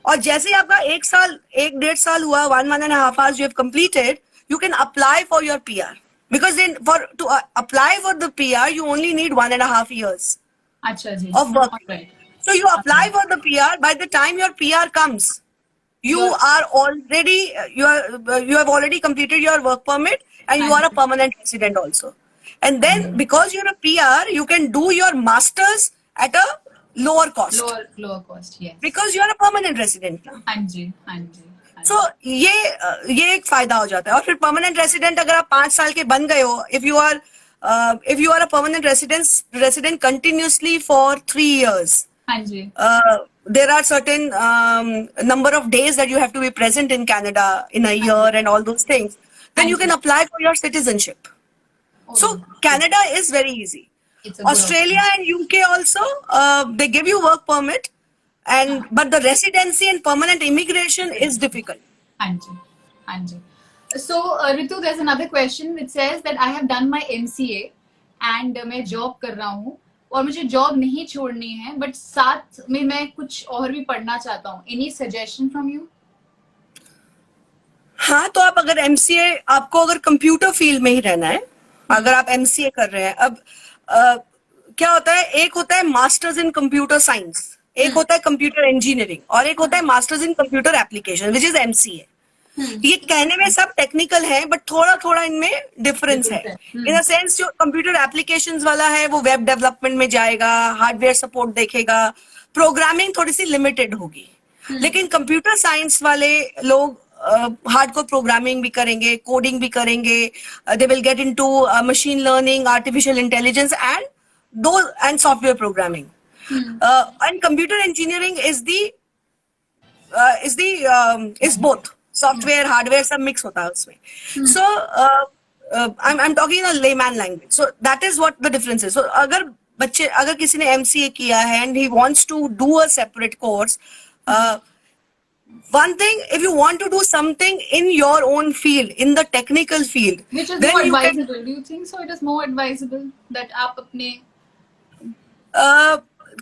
और जैसे ही आपका 1.5 साल हुआ, 1.5 hours you have completed, you can apply for your PR. Because then to apply for the PR, you only need 1.5 years अच्छा जी. of work. Alright. So you apply for the PR. By the time your PR comes, you have already completed your work permit, and you are a permanent resident also. And then because you're a PR, you can do your masters at a lower cost. Lower cost, yes. Because you are a permanent resident now. हाँ जी. हाँ जी. So ये एक फायदा हो जाता है. और फिर परमानेंट रेसिडेंट अगर आप 5 साल के बन गए हो, if you are a permanent resident continuously for 3 years, हाँ जी. there are certain number of days that you have to be present in Canada in a year and all those things, then you can apply for your citizenship. So Canada is very easy. It's a good Australia and UK also, they give you work permit, but the residency and permanent immigration is difficult. हाँ जी. हाँ जी. So, Ritu, there's another question which says that I have done my MCA and मैं job कर रहा हूँ और मुझे job नहीं छोड़नी है, बट साथ में मैं कुछ और भी पढ़ना चाहता हूँ. Any suggestion from you? हाँ, तो आप अगर एमसीए, आपको अगर कंप्यूटर फील्ड में ही रहना है, अगर आप एमसीए कर रहे हैं, अब क्या होता है, एक होता है मास्टर्स इन कंप्यूटर साइंस, एक होता है कंप्यूटर इंजीनियरिंग, और एक होता है masters in computer application which is MCA. ये कहने में सब टेक्निकल है, बट थोड़ा थोड़ा इनमें डिफरेंस है. इन अ सेंस, जो कंप्यूटर एप्लीकेशंस वाला है वो वेब डेवलपमेंट में जाएगा, हार्डवेयर सपोर्ट देखेगा, प्रोग्रामिंग थोड़ी सी लिमिटेड होगी. लेकिन कंप्यूटर साइंस वाले लोग हार्डकोर प्रोग्रामिंग भी करेंगे, कोडिंग भी करेंगे. They will get into machine learning, artificial intelligence and software programming. And computer engineering is both software, hardware, सब mix होता है उसमें. So I'm talking in a layman language. So that is what the difference is. So अगर किसी ने MCA किया है and he wants to do a separate course, one thing, if you want to do something in your own field, in the technical field, Which is then more you can, advisable? Do you think so? It is more advisable that आप अपने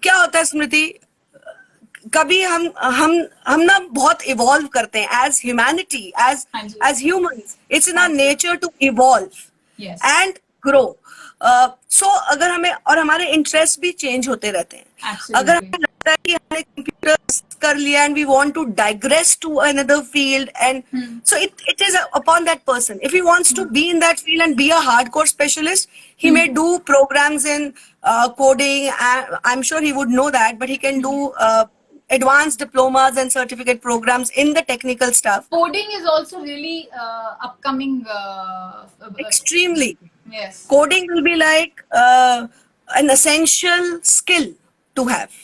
क्या होता है स्मृति, कभी हम ना बहुत evolve करते हैं as humanity, as humans. It's in our nature to evolve yes, and grow. So अगर हमें, और हमारे इंटरेस्ट भी चेंज होते रहते हैं. अगर absolutely. हमें लगता है कि हमने कंप्यूटर कर लिया and we want to digress to another field, and so it is upon that person. If he wants to be in that field and be a hardcore specialist, he may do programs in coding. I'm sure he would know that, but he can do advanced diplomas and certificate programs in the technical stuff. Coding is also really upcoming. Extremely. Yes. Coding will be like an essential skill to have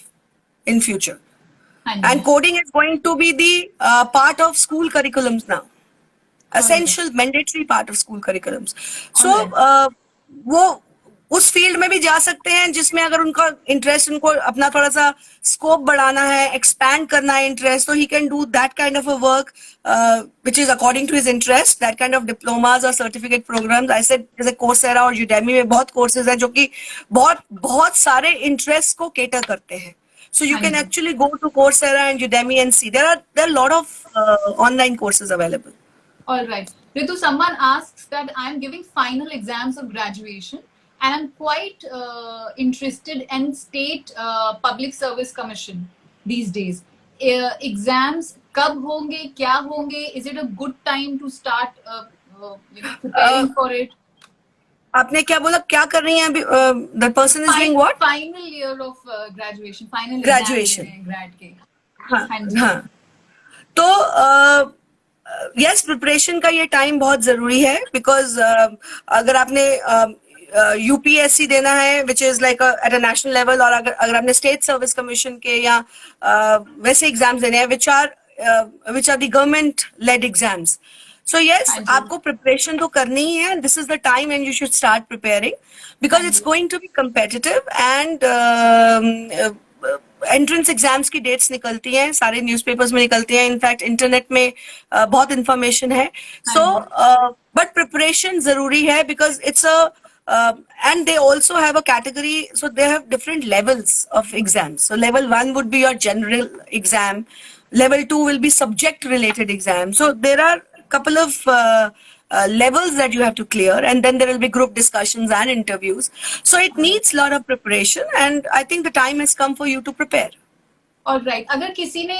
in future. And coding is going to be the part of school curriculums now. Essential, mandatory part of school curriculums. So वो उस field में भी जा सकते हैं जिसमें अगर उनका इंटरेस्ट, उनको अपना थोड़ा सा स्कोप बढ़ाना है, एक्सपैंड करना है इंटरेस्ट, तो he can do that kind of a work which is according to his interest. That kind of diplomas और सर्टिफिकेट प्रोग्राम्स, आई सेड जैसे कोर्सेरा और यूडेमी में बहुत कोर्सेज हैं जो कि बहुत बहुत सारे इंटरेस्ट को केटर करते हैं. So you can actually go to Coursera and Udemy and see. There are a lot of online courses available. All right. Ritu, someone asks that I'm giving final exams of graduation and I'm quite interested in state public service commission these days. Exams कब होंगे, क्या होंगे? Is it a good time to start preparing for it? आपने क्या बोला, क्या कर रही हैं अभी? The person is doing what? Final year of graduation. Final Graduation. exam grad के. हाँ. तो यस, प्रिपरेशन का ये टाइम बहुत जरूरी है, बिकॉज अगर आपने यूपीएससी देना है which is like at a national level, और अगर आपने स्टेट सर्विस कमीशन के या वैसे एग्जाम्स देने हैं which are the government led exams. So yes, आपको प्रिपरेशन तो करनी ही है. This is the time when you should start preparing, because it's going to be competitive and entrance exams की डेट्स निकलती हैं, सारे न्यूज़पेपर्स में निकलती हैं, इनफैक्ट इंटरनेट में बहुत इंफॉर्मेशन है. सो बट प्रिपरेशन जरूरी है, because it's and they also have a category, so they have different levels of exams. So level 1 would be your general exam, level 2 will be subject related exam. So there are couple of levels that you have to clear, and then there will be group discussions and interviews. So it needs a lot of preparation, and I think the time has come for you to prepare. All right. अगर किसी ने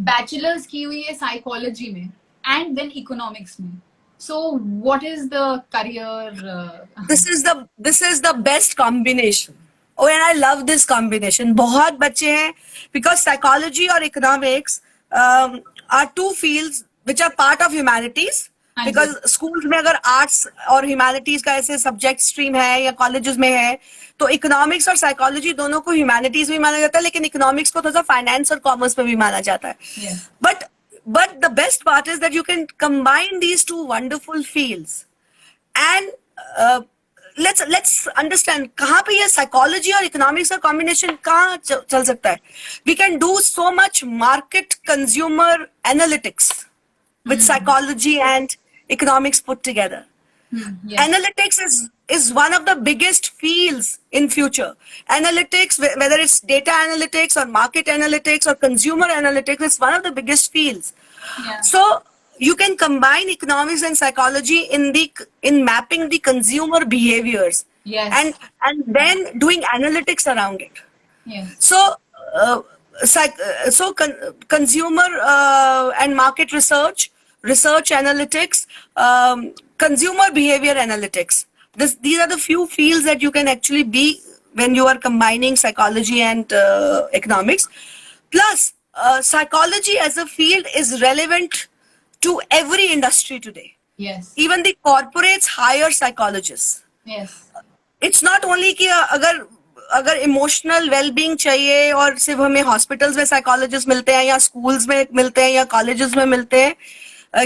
bachelor's की हुई है psychology में and then economics में, so what is the career? This is the best combination. Oh, and I love this combination. बहुत बच्चे हैं, because psychology और economics are two fields which are part of humanities. Because schools में अगर arts और humanities का ऐसे subject stream है या colleges में है, तो economics और psychology दोनों को humanities में माना जाता है, लेकिन economics को थोड़ा सा finance और commerce में भी माना जाता है. Yeah. But the best part is that you can combine these two wonderful fields, and let's understand कहाँ पे ये psychology और economics का combination कहाँ चल सकता है. We can do so much market consumer analytics with psychology and economics put together. Yes. Analytics is one of the biggest fields in future. Analytics, whether it's data analytics or market analytics or consumer analytics, it's one of the biggest fields. Yeah. So you can combine economics and psychology in mapping the consumer behaviors, Yes. and then doing analytics around it. Yes. So, consumer and market research, research analytics, consumer behavior analytics. These are the few fields that you can actually be when you are combining psychology and economics. Plus, psychology as a field is relevant to every industry today. Yes. Even the corporates hire psychologists. Yes. It's not only कि अगर emotional wellbeing चाहिए और सिर्फ हमें hospitals में psychologist मिलते हैं या स्कूल्स में मिलते हैं या कॉलेजेस में मिलते हैं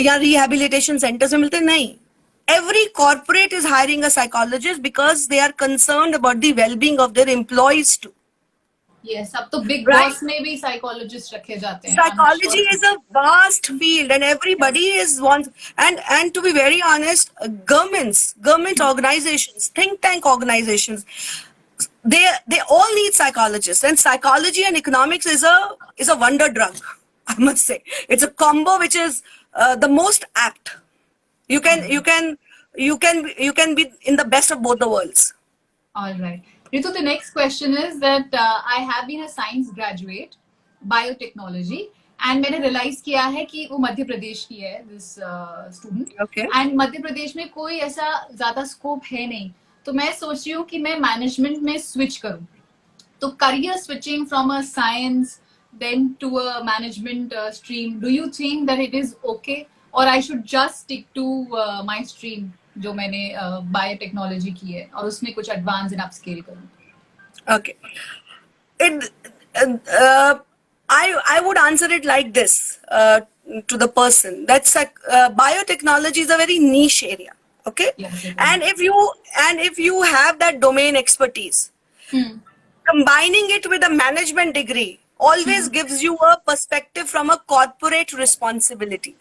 या रिहैबिलिटेशन सेंटर्स में मिलते हैं, नहीं. Every corporate is hiring a psychologist because they are concerned about the wellbeing of their employees too. Yes, अब तो बिग Right. बॉस में भी साइकोलॉजिस्ट रखे जाते हैं. Psychology is a vast field, and everybody is wants. And to be very honest, government organizations, think tank organizations, they all need psychologists. And psychology and economics is a wonder drug. I must say, it's a combo which is the most apt. You can be in the best of both the worlds. All right. Ritu, the next question is that I have been a science graduate, biotechnology, and मैंने realize किया है कि वो मध्य प्रदेश की है, this student. Okay. And Madhya Pradesh में कोई ऐसा ज़्यादा scope है नहीं. तो मैं सोच रही हूँ कि मैं management में switch करूँ. तो career switching from a science then to a management stream, do you think that it is okay, or I should just stick to my stream जो मैंने बायोटेक्नोलॉजी की है और उसमें कुछ एडवांस एंड अपस्केल करूं? Okay. I would answer it like this to the person. That's biotechnology is a very niche area. Okay. Yes, And if you have that domain expertise, combining it with a management degree always gives you a perspective from a corporate responsibility.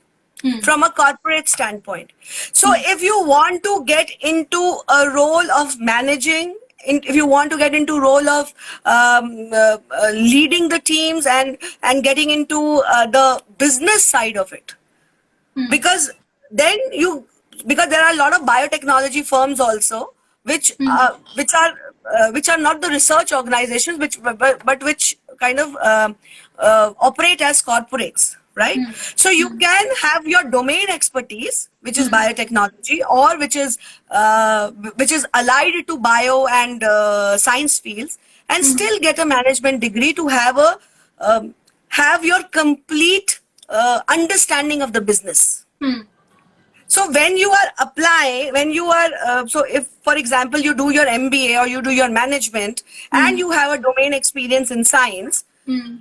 From a corporate standpoint. So if you want to get into a role of managing, if you want to get into role of leading the teams and getting into the business side of it, because there are a lot of biotechnology firms also which are not the research organizations but which kind of operate as corporates. Right? So you can have your domain expertise, which is biotechnology, or which is allied to bio and science fields, and still get a management degree to have your complete understanding of the business. So when you are so if, for example, you do your MBA or you do your management and you have a domain experience in science, when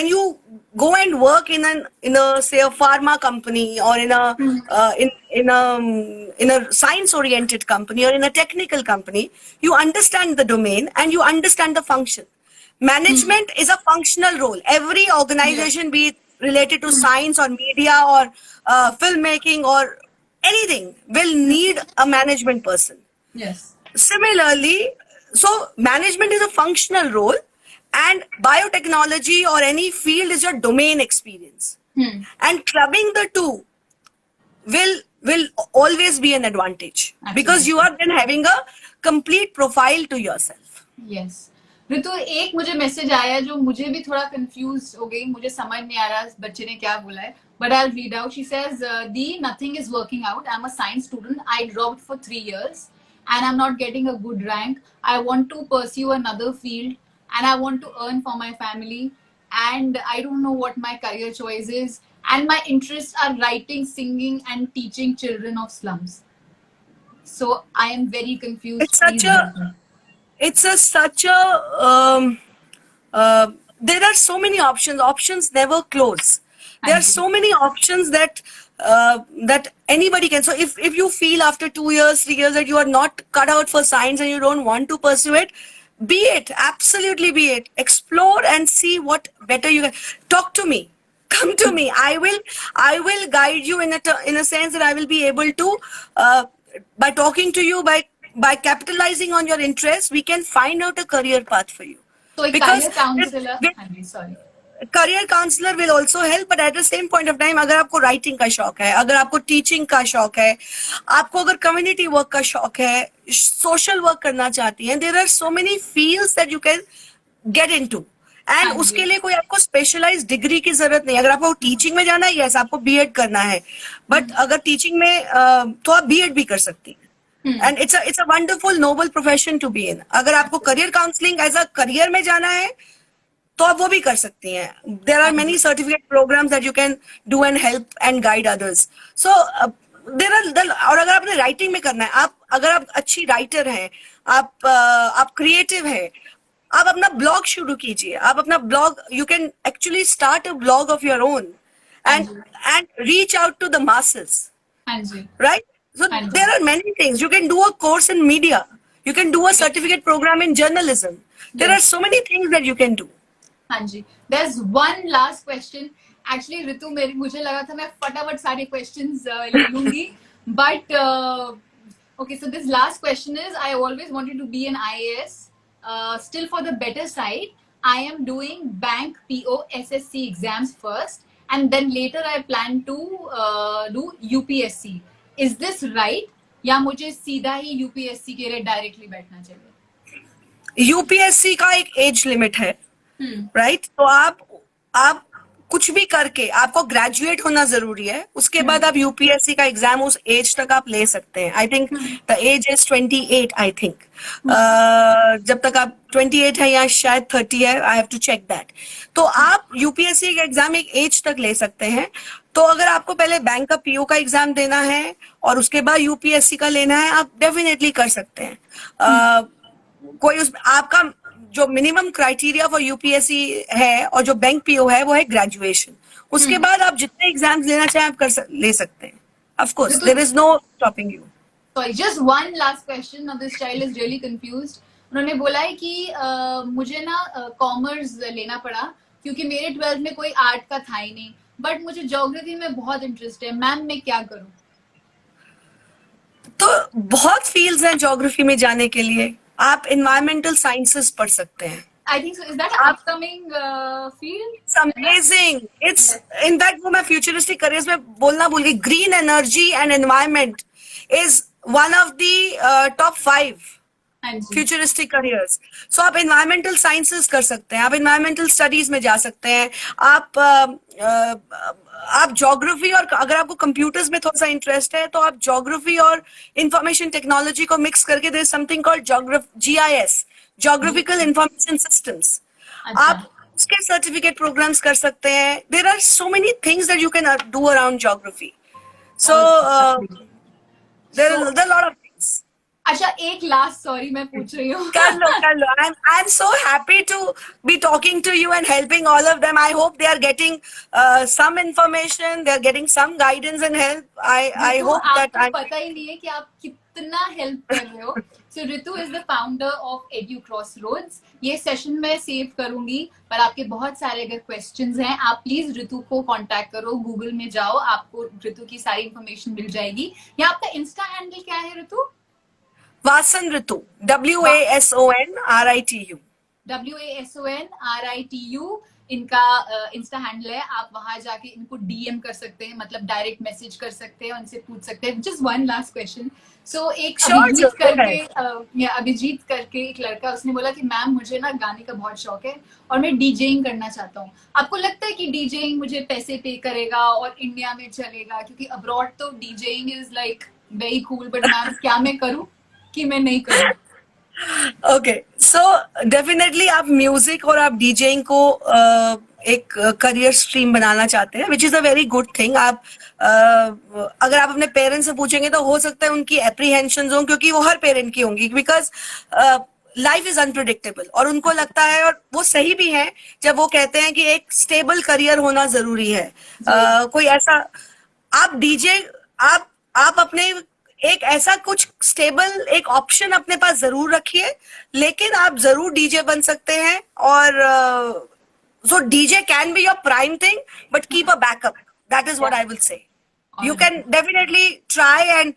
you go and work in a say a pharma company or in a science oriented company or in a technical company, you understand the domain and you understand the function. Management is a functional role. Every organization, be it related to science or media or filmmaking or anything, will need a management person. Yes. Similarly, so management is a functional role, and biotechnology or any field is your domain experience. And clubbing the two will always be an advantage. Absolutely. Because you are then having a complete profile to yourself. Yes. ऋतु, एक मुझे message आया जो मुझे भी थोड़ा confuse हो गई, मुझे समझ नहीं आ रहा बच्चे ने क्या बोला है, but I'll read out. She says, Dee, nothing is working out. I'm a science student. I dropped for 3 years and I'm not getting a good rank. I want to pursue another field and I want to earn for my family, and I don't know what my career choice is, and my interests are writing, singing and teaching children of slums. So I am very confused. It's such a there are so many options never close. There are so many options that anybody can. So if you feel after 2 years, 3 years that you are not cut out for science and you don't want to pursue it, absolutely be it. Explore and see what better you can. Talk to me. come to me. I will guide you in a sense that I will be able to, by talking to you, by capitalizing on your interests, we can find out a career path for you. तो एक Because career counselor, हाँ जी, sorry. Career counsellor will also help, but at the same point of time अगर आपको writing का शौक है, अगर आपको टीचिंग का शौक है, आपको अगर कम्युनिटी वर्क का शौक है, सोशल वर्क करना चाहती हैं, there are so many fields that you can get into, and हाँ उसके जी। लिए कोई आपको स्पेशलाइज्ड डिग्री की जरूरत नहीं। अगर आपको टीचिंग में जाना है, यस आपको बीएड करना है, बट अगर टीचिंग में तो आप बीएड भी कर सकती हैं, and it's a wonderful noble profession to be in. अगर आपको career counselling as a career में जाना है तो आप वो भी कर सकती हैं। There are many certificate programs that you can do and help and guide others. So there are, और अगर आपने राइटिंग में करना है, आप अगर आप अच्छी राइटर हैं, आप क्रिएटिव हैं, आप अपना ब्लॉग शुरू कीजिए। आप अपना blog, you can actually start a blog of your own and reach out to the masses, हाँ जी, right? So हाँ जी, there are many things. You can do a course in media. You can do a certificate program in journalism. There are yes. so many things that you can do. हाँ जी. There's one last question. Actually, ऋतु, मुझे लगा था मैं फटाफट सारे questions ले लूंगी, but okay. So this last question is: I always wanted to be an IAS. Still, for the better side, I am doing bank PO SSC exams first, and then later I plan to do UPSC. Is this right? या मुझे सीधा ही UPSC के लिए directly बैठना चाहिए? UPSC का एक age limit है, राइट? तो आप कुछ भी करके आपको ग्रेजुएट होना जरूरी है, उसके बाद आप यूपीएससी का एग्जाम उस एज तक आप ले सकते हैं। I think the age is 28, I think. जब तक आप 28 है या शायद 30 है, I have to check that. तो आप यूपीएससी का एग्जाम एक एज तक ले सकते हैं। तो अगर आपको पहले बैंक का पीओ का एग्जाम देना है और उसके बाद यूपीएससी का लेना है, आप डेफिनेटली कर सकते हैं। कोई उस आपका जो मिनिमम क्राइटेरिया फॉर यूपीएससी है और जो बैंक पीओ है वो है ग्रेजुएशन। उसके बाद आप जितने एग्जाम्स लेना चाहें आप ले सकते हैं। Of course there is no stopping you. Sorry, just one last question. Now this child is really confused. उन्होंने बोला है कि मुझे ना कॉमर्स लेना पड़ा क्योंकि मेरे 12th में कोई आर्ट का था ही नहीं, बट मुझे ज्योग्राफी में बहुत इंटरेस्ट है। मैम मैं क्या करूं? तो बहुत फील्ड्स हैं ज्योग्राफी में जाने के लिए। आप एनवायरमेंटल साइंसेस पढ़ सकते हैं। I think so. Is that an upcoming field? It's amazing. It's in fact वो मैं futuristic careers में बोलना भूल गई। Green energy and environment is one of the top 5 हाँ जी, futuristic careers. So आप environmental sciences कर सकते हैं, आप environmental studies में जा सकते हैं, आप geography, और अगर आपको computers में थोड़ा सा interest है तो आप geography और information technology को mix करके there is something called GIS, Geographical Information Systems. आप उसके certificate programs कर सकते हैं. There are so many things that you can do around geography. So there are a lot of things. अच्छा एक last, sorry मैं पूछ रही हूँ। कर लो। I'm so happy to be talking to you and helping all of them. I hope they are getting some information, they are getting some guidance and help. I hope that आपको पता ही नहीं है कि आप कितना हेल्प कर रहे हो। So Ritu is the founder of Edu Crossroads. ये सेशन मैं सेव करूंगी, पर आपके बहुत सारे अगर क्वेश्चंस हैं आप प्लीज रितु को कांटेक्ट करो, गूगल में जाओ, आपको रितु की सारी इंफॉर्मेशन मिल जाएगी। या आपका इंस्टा हैंडल क्या है रितु? वासन ऋतु, WASONRITU। WASONRITU इनका इंस्टा हैंडल है। आप वहां जाके इनको डीएम कर सकते हैं, मतलब डायरेक्ट मैसेज कर सकते हैं, उनसे पूछ सकते हैं। Just one last question. So एक अभिजीत करके एक लड़का, उसने बोला कि मैम मुझे ना गाने का बहुत शौक है और मैं डीजेइंग करना चाहता हूँ। आपको लगता है कि डीजेइंग मुझे पैसे पे करेगा और इंडिया में चलेगा? क्योंकि अब्रॉड तो DJing is like very cool, but ma'am क्या मैं करूँ कि मैं नहीं करूँ? ओके, सो डेफिनेटली आप म्यूजिक और आप डीजेइंग को एक करियर स्ट्रीम बनाना चाहते हैं, विच is a very good thing. आप अगर आप अपने पेरेंट्स से पूछेंगे तो हो सकता है उनकी एप्रीहेंशन हो, क्योंकि वो हर पेरेंट की होंगी, बिकॉज लाइफ इज अनप्रिडिक्टेबल, और उनको लगता है, और वो सही भी है जब वो कहते हैं कि एक स्टेबल करियर होना जरूरी है। कोई ऐसा आप डीजे आप अपने एक ऐसा कुछ स्टेबल एक ऑप्शन अपने पास जरूर रखिए, लेकिन आप जरूर डीजे बन सकते हैं और So DJ can be your prime thing, but keep a backup. That is what I will say. You can definitely try, and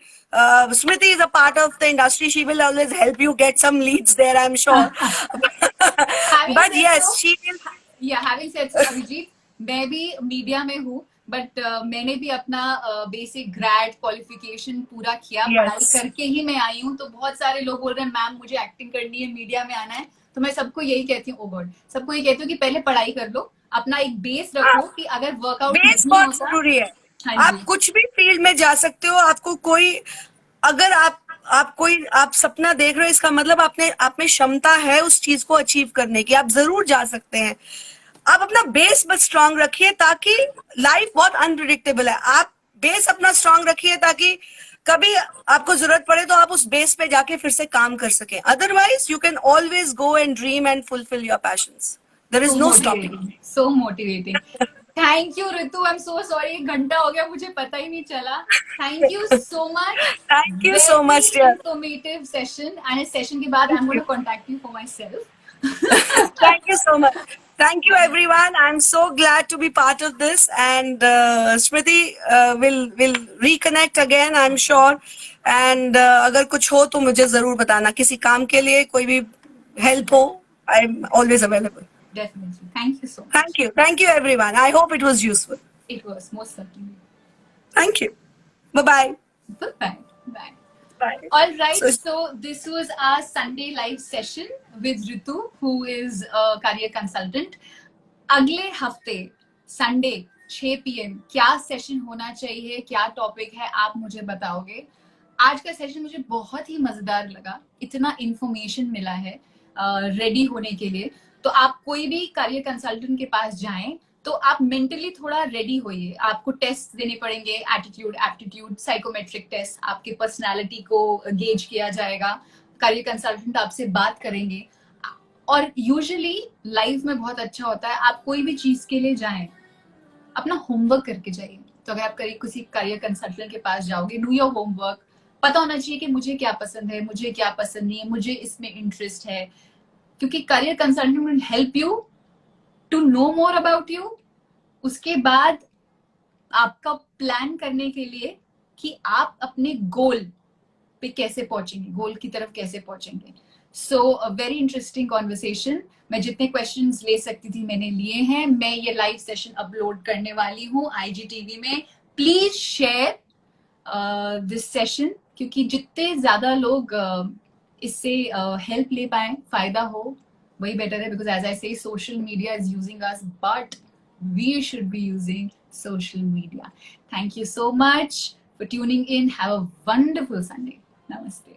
Smriti is a part of the industry. She will always help you get some leads there, I'm sure. Having But said yes, so, she will. having said so, Abhijit, मैं भी media में हूँ, but मैंने भी अपना basic grade qualification पूरा किया, पढ़ाई Yes. करके ही मैं आई हूँ. तो बहुत सारे लोग बोल रहे हैं मैम मुझे एक्टिंग करनी है, मीडिया में आना है. तो मैं सबको यही कहती हूँ, ओ गॉड, सबको यही कहती हूँ कि पहले पढ़ाई कर लो, अपना एक बेस रखो कि अगर वर्कआउट बेस नहीं बहुत होता. जरूरी है. हाँ आप जी, कुछ भी फील्ड में जा सकते हो. आपको कोई, अगर आप सपना देख रहे हो, इसका मतलब आप में क्षमता है उस चीज को अचीव करने की. आप जरूर जा सकते हैं. आप अपना बेस बस स्ट्रांग रखिए, ताकि लाइफ बहुत अनप्रिडिक्टेबल है. आप बेस अपना स्ट्रांग रखिए, ताकि कभी आपको जरूरत पड़े तो आप उस बेस पे जाके फिर से काम कर सके. Otherwise you can always go and dream and fulfil your passions. There is no stopping. So motivating. Thank you Ritu, I am so sorry, 1 घंटा हो गया, मुझे पता ही नहीं चला. Thank you so much. Thank you so much, dear. Informative session, and इस session के बाद I am going to contact you for myself. Thank you so much. Thank you, everyone. I'm so glad to be part of this, and Smriti will reconnect again, I'm sure. And अगर कुछ हो तो मुझे जरूर बताना. किसी काम के लिए कोई भी help हो, I'm always available. Definitely. Thank you so much. Thank you, everyone. I hope it was useful. It was most certainly. Thank you. Bye-bye. Bye. Bye. Bye. All right, So- so this was our Sunday live session with Ritu, who is a career consultant. अगले हफ्ते Sunday 6 PM क्या session होना चाहिए, क्या topic है, आप मुझे बताओगे. आज का सेशन मुझे बहुत ही मजेदार लगा, इतना इंफॉर्मेशन मिला है रेडी होने के लिए. तो आप कोई भी करियर कंसल्टेंट के पास जाएं तो आप मेंटली थोड़ा रेडी होइए. आपको टेस्ट देने पड़ेंगे, एटीट्यूड, एप्टीट्यूड, साइकोमेट्रिक टेस्ट. आपके पर्सनालिटी को गेज किया जाएगा. करियर कंसल्टेंट आपसे बात करेंगे. और यूजुअली लाइफ में बहुत अच्छा होता है, आप कोई भी चीज के लिए जाएं, अपना होमवर्क करके जाइए. तो अगर आप किसी करियर कंसल्टेंट के पास जाओगे, डू योर होमवर्क. पता होना चाहिए कि मुझे क्या पसंद है, मुझे क्या पसंद नहीं है, मुझे इसमें इंटरेस्ट है. क्योंकि career consultant will help you to know more about you. उसके बाद आपका प्लान करने के लिए कि आप अपने गोल पे कैसे पहुंचेंगे, गोल की तरफ कैसे पहुंचेंगे. सो अ वेरी इंटरेस्टिंग कॉन्वर्सेशन. मैं जितने क्वेश्चंस ले सकती थी मैंने लिए हैं. मैं ये लाइव सेशन अपलोड करने वाली हूँ IGTV में. प्लीज शेयर दिस सेशन, क्योंकि जितने ज्यादा लोग इससे हेल्प ले पाए, फायदा हो, वही बेटर है. बिकॉज एज आई से, social media is using us, but we should be using social media. Thank you so much for tuning in. Have a wonderful Sunday. Namaste.